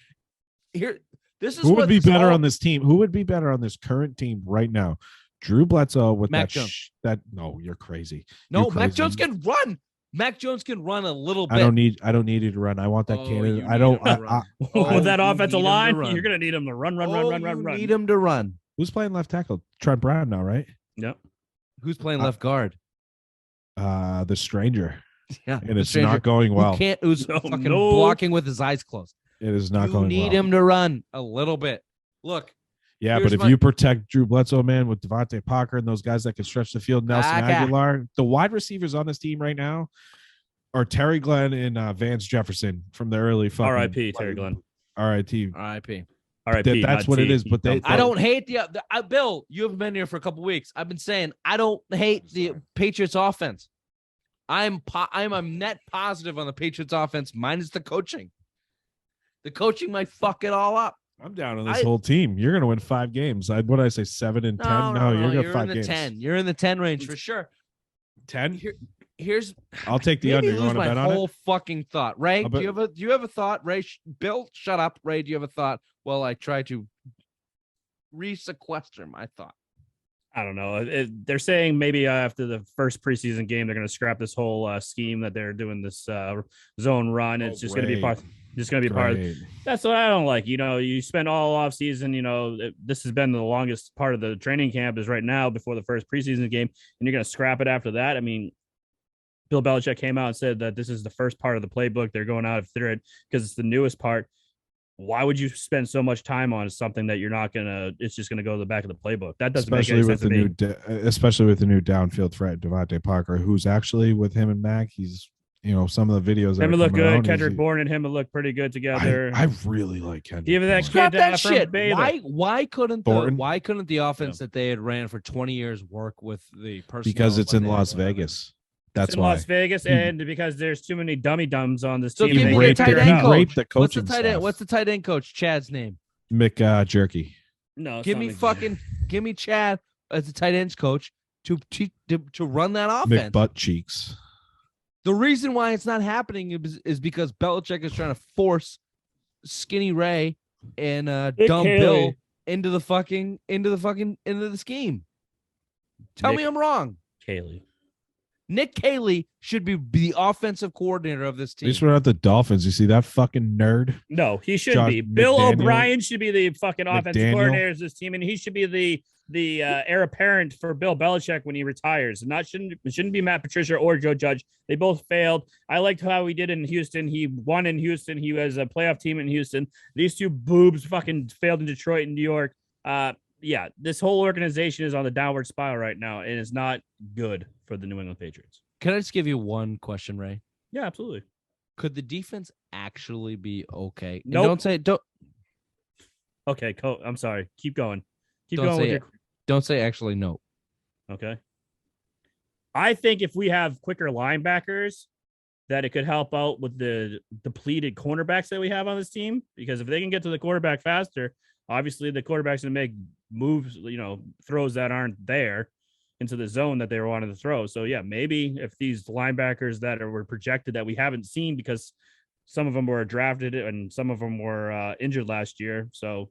Here, this is who would be better all... on this team? Who would be better on this current team right now? Drew Bledsoe with Mac that. No, you're crazy. No, you're Mac crazy. Jones can run. Mac Jones can run a little bit. I don't need you to run. I want that candidate. I don't. With that offensive line, you're gonna need him to run. Need him to run. Who's playing left tackle? Trent Brown now, right? Yep. Who's playing left guard? The stranger. Yeah, and it's not going well. Who's fucking blocking with his eyes closed? It is not going well. You need him to run a little bit. Look. Yeah, but if you protect Drew Bledsoe, man, with Devontae Parker and those guys that can stretch the field, Nelson Aguilar, the wide receivers on this team right now are Terry Glenn and Vance Jefferson from the early fucking. R.I.P. Terry Glenn. R.I.P. R.I.P. R.I.P. That's what it is. But I don't hate Bill. You haven't been here for a couple weeks. I've been saying I don't hate the Patriots offense. I'm a net positive on the Patriots offense, minus the coaching. The coaching might fuck it all up. I'm down on this whole team. You're going to win 5 games. What did I say, 7 and 10? No, you're going to 5 games. 10. You're in the 10 range for sure. 10? Here's. I'll take the under. You want to bet on it? My whole fucking thought, Ray. Do you have a thought, Ray? Bill, shut up, Ray. Do you have a thought? Well, I try to re-sequester my thought. I don't know. They're saying maybe after the first preseason game, they're going to scrap this whole scheme that they're doing this zone run. It's just going to be part. Just going to be part of. That's what I don't like. You spend all off season. This has been the longest part of the training camp is right now before the first preseason game, and you're going to scrap it after that. I mean, Bill Belichick came out and said that this is the first part of the playbook. They're going out through it because it's the newest part. Why would you spend so much time on something that you're not gonna? It's just gonna go to the back of the playbook. That doesn't make any sense to me. Especially with the new downfield threat, Devontae Parker, who's actually with him and Mac. He's some of the videos. Him look good. Kendrick Bourne and him look pretty good together. I really like Kendrick. Even that kid that shit. Why couldn't the offense that they had ran for 20 years work with the person? Because it's in Las Vegas. That's why. Las Vegas, and because there's too many dummy dumbs on this team. Give me the tight end coach. What's the tight end coach? Chad's name? Mick Jerky. No, give me Chad as the tight ends coach to run that offense. Mick Butt Cheeks. The reason why it's not happening is because Belichick is trying to force Skinny Ray and dumb Bill into the scheme. Tell me I'm wrong. Nick Caley should be the offensive coordinator of this team. At least we're not the Dolphins. You see that fucking nerd? No, he should be. Bill O'Brien should be the fucking offensive coordinator of this team, and he should be the heir apparent for Bill Belichick when he retires. And it shouldn't be Matt Patricia or Joe Judge. They both failed. I liked how he did in Houston. He won in Houston. He was a playoff team in Houston. These two boobs fucking failed in Detroit and New York. Yeah, this whole organization is on the downward spiral right now, and it's not good for the New England Patriots. Can I just give you one question, Ray? Yeah, absolutely. Could the defense actually be okay? No, nope. Don't. Okay, I'm sorry. Keep going. Don't say actually no. Okay. I think if we have quicker linebackers, that it could help out with the depleted cornerbacks that we have on this team. Because if they can get to the quarterback faster, obviously the quarterback's going to make moves, throws that aren't there into the zone that they were wanting to throw. So yeah, maybe if these linebackers that were projected that we haven't seen because some of them were drafted and some of them were injured last year. So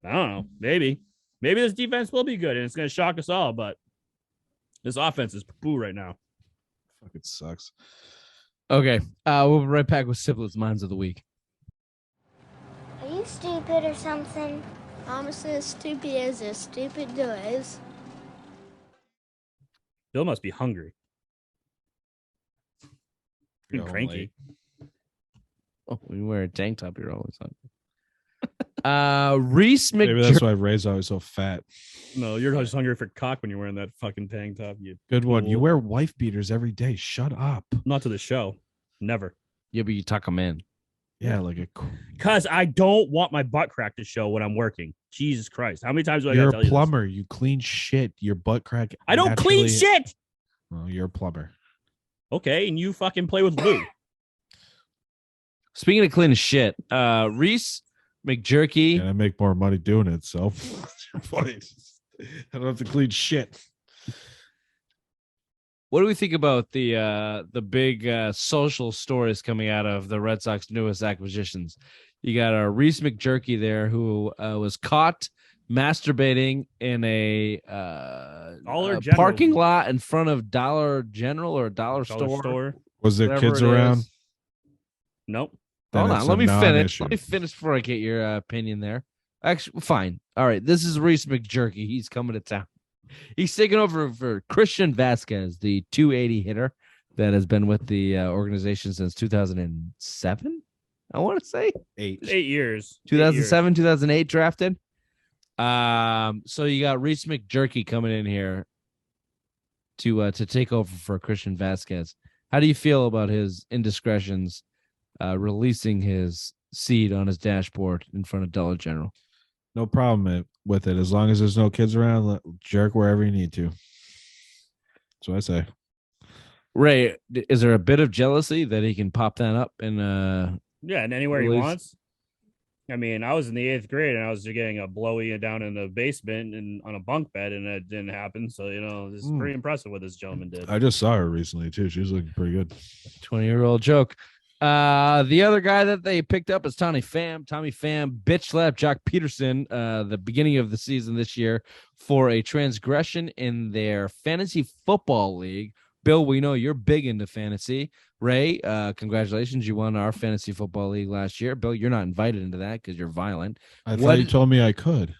I don't know, maybe this defense will be good and it's going to shock us all, but this offense is poo right now. Fucking sucks. Okay. We'll be right back with Siblets Minds of the Week. Are you stupid or something? Honestly, as stupid as stupid does. Bill must be hungry. You're cranky. Oh, when you wear a tank top, you're always hungry. Reese Maybe that's why Ray's always so fat. No, you're just hungry for cock when you're wearing that fucking tank top. Good one. You wear wife beaters every day. Shut up. Not to the show. Never. Yeah, but you tuck them in. Yeah, like a. Because I don't want my butt crack to show when I'm working. Jesus Christ. How many times do I You're gotta tell you? You're a plumber. You clean shit. Your butt crack. I don't clean shit. Well, you're a plumber. Okay, and you fucking play with Lou. Speaking of cleaning shit, Reese McJerky. And I make more money doing it, so funny. I don't have to clean shit. What do we think about the big social stories coming out of the Red Sox newest acquisitions? You got Reese McJerky there, who was caught masturbating in a parking lot in front of Dollar General or Dollar Store. Was there kids around? Nope. Hold on, let me finish. Let me finish before I get your opinion there. Actually, fine. All right, this is Reese McJerky. He's coming to town. He's taking over for Christian Vasquez, the 280 hitter that has been with the organization since 2007. I want to say 8 years. 2007, 2008 drafted. So you got Reese McJerky coming in here to take over for Christian Vasquez. How do you feel about his indiscretions, releasing his seed on his dashboard in front of Dollar General? No problem with it. As long as there's no kids around, jerk wherever you need to. That's what I say. Ray, is there a bit of jealousy that he can pop that up and and anywhere he wants? I mean, I was in the 8th grade and I was getting a blowy down in the basement and on a bunk bed, and it didn't happen. So, this is pretty impressive what this gentleman did. I just saw her recently too. She was looking pretty good. 20-year-old joke. The other guy that they picked up is Tommy Pham. Tommy Pham bitch slapped Jock Peterson the beginning of the season this year for a transgression in their fantasy football league. Bill, we know you're big into fantasy. Ray, congratulations. You won our fantasy football league last year. Bill, you're not invited into that because you're violent. I thought you told me I could.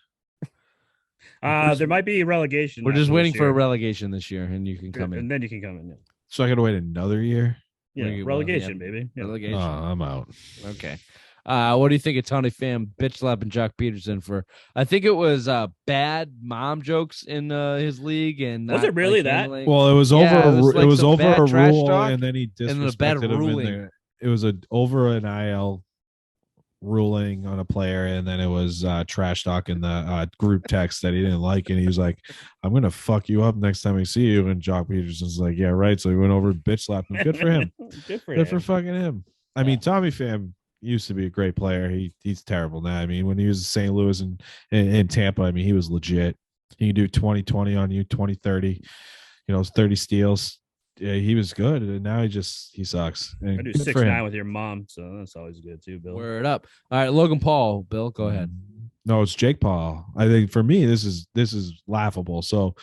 There might be relegation. We're just waiting for a relegation this year, and you can come in. And then you can come in. Yeah. So I got to wait another year? Yeah, relegation, baby. Yeah. Relegation. Oh, I'm out. Okay. What do you think of Tony Pham bitch slapping Jock Peterson for? I think it was bad mom jokes in his league, and was it really that? Well, it was over. It was over a rule, talk, and then he disrespected him in there. It was over an IL ruling on a player, and then it was trash talk in the group text that he didn't like, and he was like, "I'm gonna fuck you up next time I see you." And Jock Peterson's like, "Yeah, right." So he went over and bitch slapped him. Good for him. Good for fucking him. I mean, Tommy Pham used to be a great player. He's terrible now. I mean, when he was in St. Louis and in Tampa, I mean, he was legit. He can do 20-20 on you, 20-30, 30 steals. Yeah, he was good, and now he sucks. And I do 6'9" with your mom, so that's always good too, Bill. Word up. All right, Logan Paul. Bill, go ahead. No, it's Jake Paul. I think for me, this is laughable. So,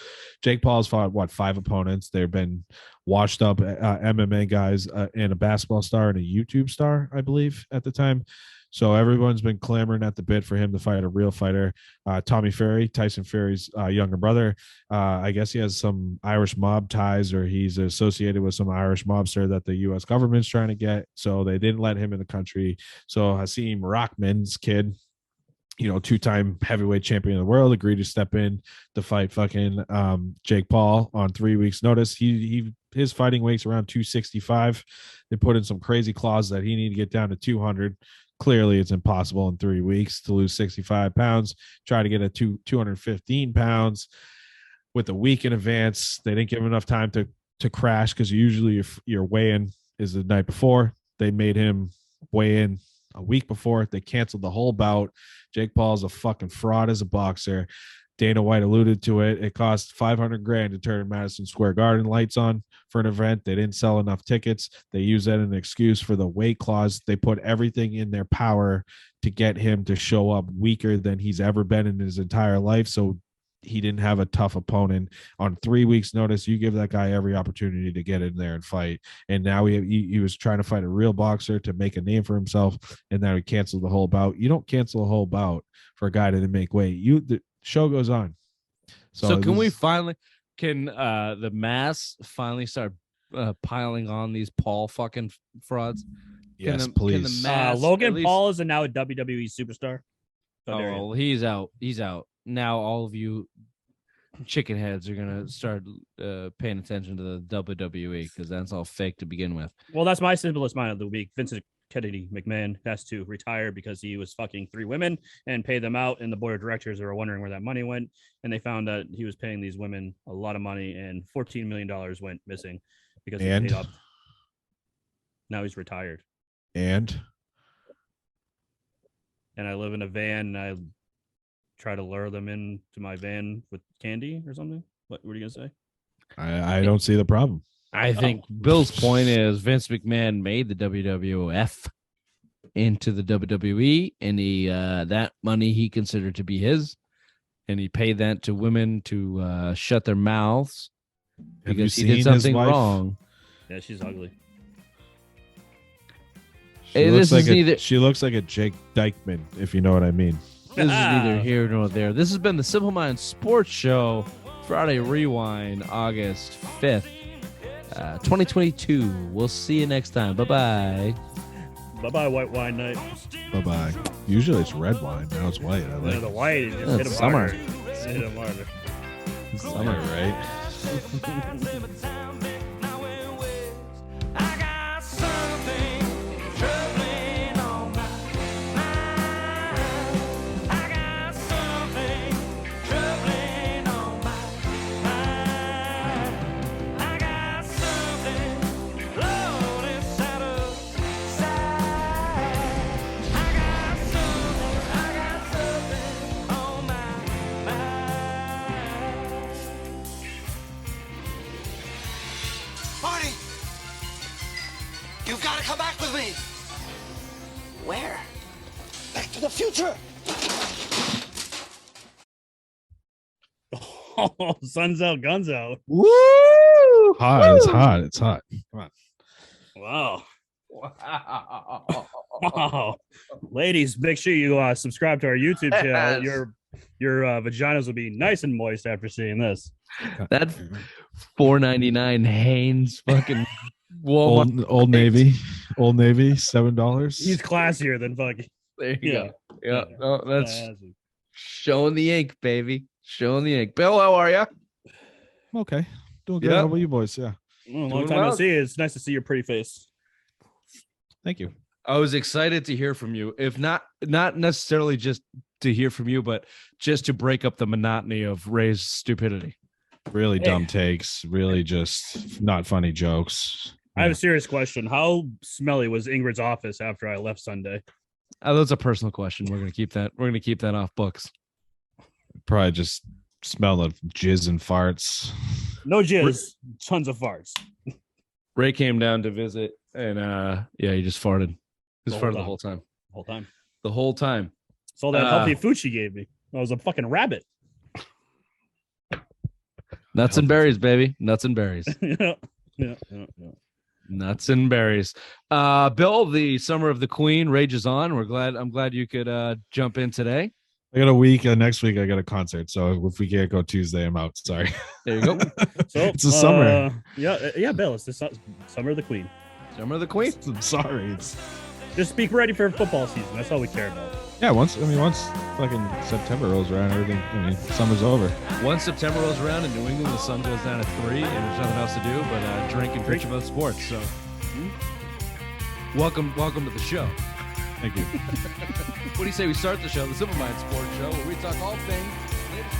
Jake Paul's fought 5 opponents. They've been washed up MMA guys and a basketball star and a YouTube star, I believe, at the time. So everyone's been clamoring at the bit for him to fight a real fighter. Tommy Fury, Tyson Fury's younger brother. I guess he has some Irish mob ties, or he's associated with some Irish mobster that the U.S. government's trying to get. So they didn't let him in the country. So Hasim Rahman's kid, 2-time heavyweight champion of the world, agreed to step in to fight fucking Jake Paul on 3 weeks' notice. His fighting weight's around 265. They put in some crazy clause that he need to get down to 200. Clearly, it's impossible in 3 weeks to lose 65 pounds. Try to get a 215 pounds with a week in advance. They didn't give him enough time to crash, because usually your weigh-in is the night before. They made him weigh in a week before. They canceled the whole bout. Jake Paul's a fucking fraud as a boxer. Dana White alluded to it. It cost $500,000 to turn Madison Square Garden lights on for an event. They didn't sell enough tickets. They used that as an excuse for the weight clause. They put everything in their power to get him to show up weaker than he's ever been in his entire life. So he didn't have a tough opponent. On 3 weeks' notice, you give that guy every opportunity to get in there and fight. And now he was trying to fight a real boxer to make a name for himself, and now he canceled the whole bout. You don't cancel a whole bout for a guy that didn't make weight. The show goes on. So can the mass finally start piling on these Paul fucking frauds? Yes, please. Logan Paul is now a WWE superstar. Oh, he's out. He's out. Now all of you chicken heads are gonna start paying attention to the WWE, because that's all fake to begin with. Well, that's my simplest mind of the week. Vincent Kennedy McMahon has to retire because he was fucking 3 women and pay them out, and the board of directors are wondering where that money went, and they found that he was paying these women a lot of money, and $14 million went missing because he paid up. Now he's retired. And I live in a van, and try to lure them into my van with candy or something? What are you gonna say? I don't see the problem. I think Bill's point is Vince McMahon made the WWF into the WWE, and he that money he considered to be his, and he paid that to women to shut their mouths Have you because he seen did his something wife? wrong. Yeah, she's ugly. Hey, Looks this is like neither- she looks like a Jake Dykeman, if you know what I mean. This is neither here nor there. This has been the Simple Minds Sports Show, Friday Rewind, August 5th, 2022. We'll see you next time. Bye-bye. Bye-bye, white wine night. Bye-bye. Usually it's red wine. Now it's white. I like The white just Yeah, hit it's him summer. harder. Just hit him harder. Summer. right? I got something troubling on my mind. I got something troubling on my mind. I got something blowing inside of side. I got something on my mind. Marty! You've got to come back with me! Where? Back to the future! Oh, sun's out, guns out. Woo! Hot. It's hot. It's hot. Come on. Wow. Wow. Ladies, make sure you subscribe to our YouTube channel. Yes. Your vaginas will be nice and moist after seeing this. That $4.99 Hanes fucking Walmart. Old Navy. Old Navy, $7. He's classier than fucking. There you Yeah. go. Yeah, no, that's Classy. showing the ink, baby. Showing the ink. Bill, how are you? Okay. Doing good. Yeah. How about you boys? Yeah. Long Doing time well. no see. It's nice to see your pretty face. Thank you. I was excited to hear from you. If not necessarily just to hear from you, but just to break up the monotony of Ray's stupidity. Really Hey. dumb takes. Really just not funny jokes. I have a serious question. How smelly was Ingrid's office after I left Sunday? That's a personal question. We're gonna keep that. We're gonna keep that off books. Probably just smell of jizz and farts. No jizz, tons of farts. Ray came down to visit, and yeah, he just farted. He just The whole farted the time. whole time. Whole time. The whole time. It's all that healthy food she gave me. I was a fucking rabbit. Nuts and berries, baby. Nuts and berries. yeah. Nuts and berries. Bill, the Summer of the Queen rages on. I'm glad you could jump in today. I got a week. Next week, I got a concert. So if we can't go Tuesday, I'm out. Sorry. There you go. So It's the summer. Yeah, Bill. It's the Summer of the Queen. Summer of the Queen. I'm sorry. It's Just be ready for football season. That's all we care about. yeah. Once fucking September rolls around, everything. Summer's over. Once September rolls around in New England, the sun goes down at 3, and there's nothing else to do but drink and bitch about sports. So, welcome to the show. Thank you. What do you say we start the show, the Simple Mind Sports Show, where we talk all things latest